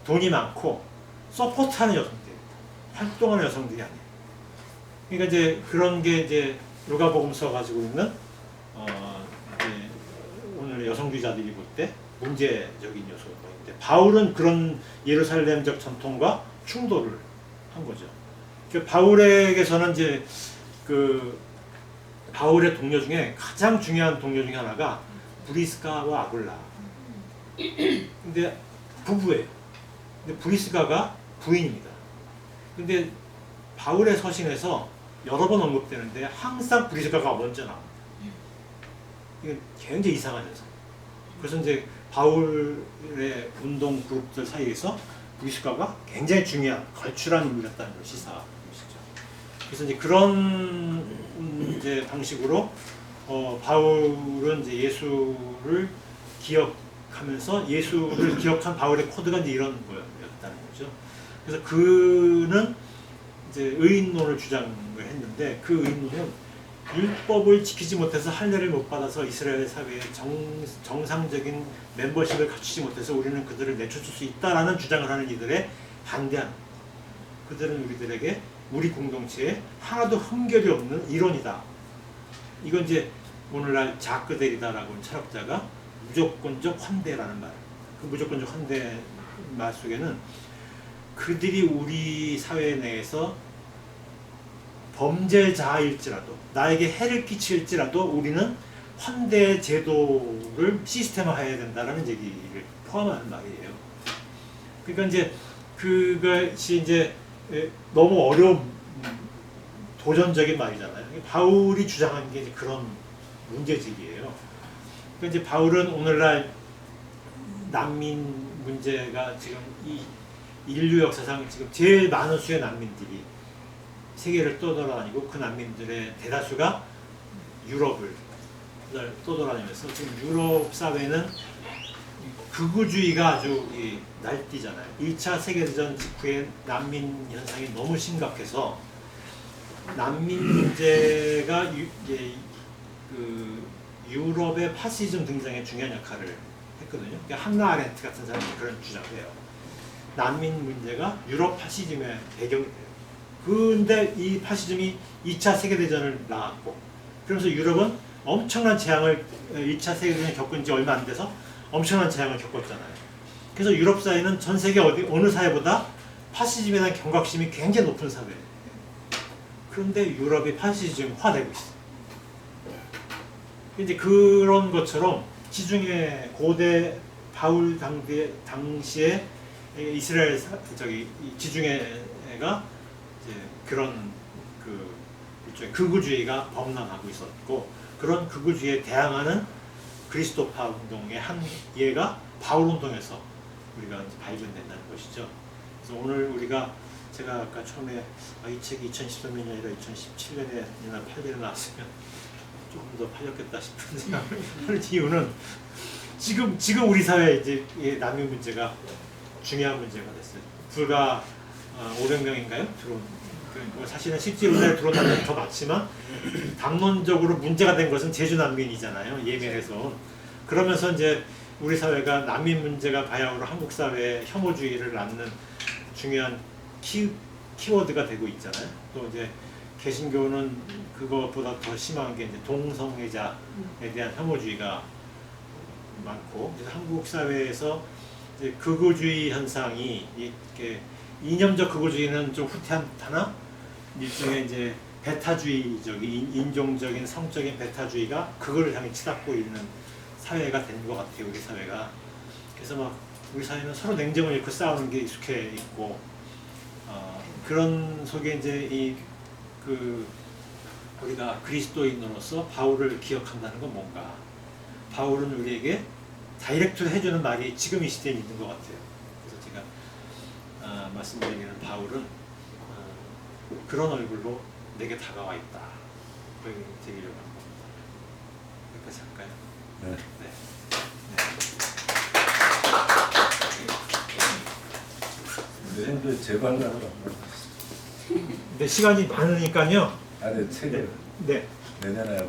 돈이 많고 서포트하는 여성들입니다. 활동하는 여성들이 아니에요. 그러니까 이제 그런 게 이제 누가복음서 가지고 있는 이제 오늘 여성주의자들이 볼 때 문제적인 요소인데 바울은 그런 예루살렘적 전통과 충돌을 한 거죠. 그 바울에게서는 이제 그 바울의 동료 중에 가장 중요한 동료 중에 하나가 브리스가와 아굴라. 근데 부부예요. 근데 브리스가가 부인입니다. 근데 바울의 서신에서 여러 번 언급되는데 항상 브리스가가 먼저 나옵니다. 이건 굉장히 이상한 현상. 그래서 이제 바울의 운동 그룹들 사이에서 브리스가가 굉장히 중요한 걸출한 인물이었다는 걸 시사하는 것이죠. 그래서 이제 그런 이제 방식으로 바울은 이제 예수를 기억하면서 예수를 기억한 바울의 코드가 이제 이런 거였다는 거죠. 그래서 그는 이제 의인론을 주장을 했는데 그 의인론은 율법을 지키지 못해서 할례를 못 받아서 이스라엘 사회의 정상적인 멤버십을 갖추지 못해서 우리는 그들을 내쫓을 수 있다라는 주장을 하는 이들에 반대하는 겁니다. 그들은 우리들에게 우리 공동체에 하나도 흠결이 없는 이론이다. 이건 이제 오늘날 자크데리다라고 하는 철학자가 무조건적 환대라는 말. 그 무조건적 환대 말 속에는 그들이 우리 사회 내에서 범죄자일지라도 나에게 해를 끼칠지라도 우리는 환대 제도를 시스템화해야 된다라는 얘기를 포함하는 말이에요. 그러니까 이제 그것이 이제 너무 어려운 도전적인 말이잖아요. 바울이 주장한 게 이제 그런 문제제기예요. 그러니까 이제 바울은 오늘날 난민 문제가 지금 이 인류 역사상 지금 제일 많은 수의 난민들이 세계를 떠돌아다니고 그 난민들의 대다수가 유럽을 떠돌아다니면서 지금 유럽 사회는 극우주의가 아주 날뛰잖아요. 2차 세계대전 직후에 난민 현상이 너무 심각해서 난민 문제가 그 유럽의 파시즘 등장에 중요한 역할을 했거든요. 그러니까 한나 아렌트 같은 사람이 그런 주장을 해요. 난민 문제가 유럽 파시즘의 배경이 돼요. 근데 이 파시즘이 2차 세계대전을 낳았고 그러면서 유럽은 엄청난 재앙을 2차 세계대전을 겪은 지 얼마 안 돼서 엄청난 재앙을 겪었잖아요. 그래서 유럽 사회는 전 세계 어느 사회보다 파시즘에 대한 경각심이 굉장히 높은 사회예요. 그런데 유럽이 파시즘화되고 있어요. 이제 그런 것처럼 지중해 고대 바울 당시에 이스라엘 지중해가 이제 그런 그 일종의 극우주의가 범람하고 있었고 그런 극우주의에 대항하는 그리스도파 운동의 한 예가 바울 운동에서 우리가 발견된다는 것이죠. 그래서 오늘 제가 아까 처음에 이 책이 2013년이 아니라 2017년이나 8년에 나왔으면 조금 더 팔렸겠다 싶은 생각을 하는 이유는 지금 우리 사회에 이제 난민 문제가 중요한 문제가 됐어요. 불과 500명인가요? 들어온. 사실은 실제 우리나라에 들어온 난민이 더 많지만 당론적으로 문제가 된 것은 제주 난민이잖아요. 예멘에서. 그러면서 이제 우리 사회가 난민 문제가 바야흐로 한국 사회의 혐오주의를 낳는 중요한 키워드가 되고 있잖아요. 또 이제 개신교는 그것보다 더 심한 게 이제 동성애자에 대한 혐오주의가 많고, 그래서 한국 사회에서 이제 극우주의 현상이 이렇게 이념적 극우주의는 좀 후퇴하나 일종의 이제 배타주의적인 인종적인 성적인 배타주의가 그걸 향해 치닫고 있는 사회가 된 것 같아요, 우리 사회가. 그래서 막 우리 사회는 서로 냉정을 잃고 싸우는 게 익숙해 있고 그런 속에 이제 우리가 그리스도인으로서 바울을 기억한다는 건 뭔가? 바울은 우리에게 다이렉트로 해주는 말이 지금 이 시대에 있는 것 같아요. 그래서 제가 말씀드리는 바울은 그런 얼굴로 내게 다가와 있다. 그렇게 드리려고 합니다. 여기까지 할까요? 네. 네. 제발로 하라. 근데 시간이 많으니까요. 네, 책을 네. 내년에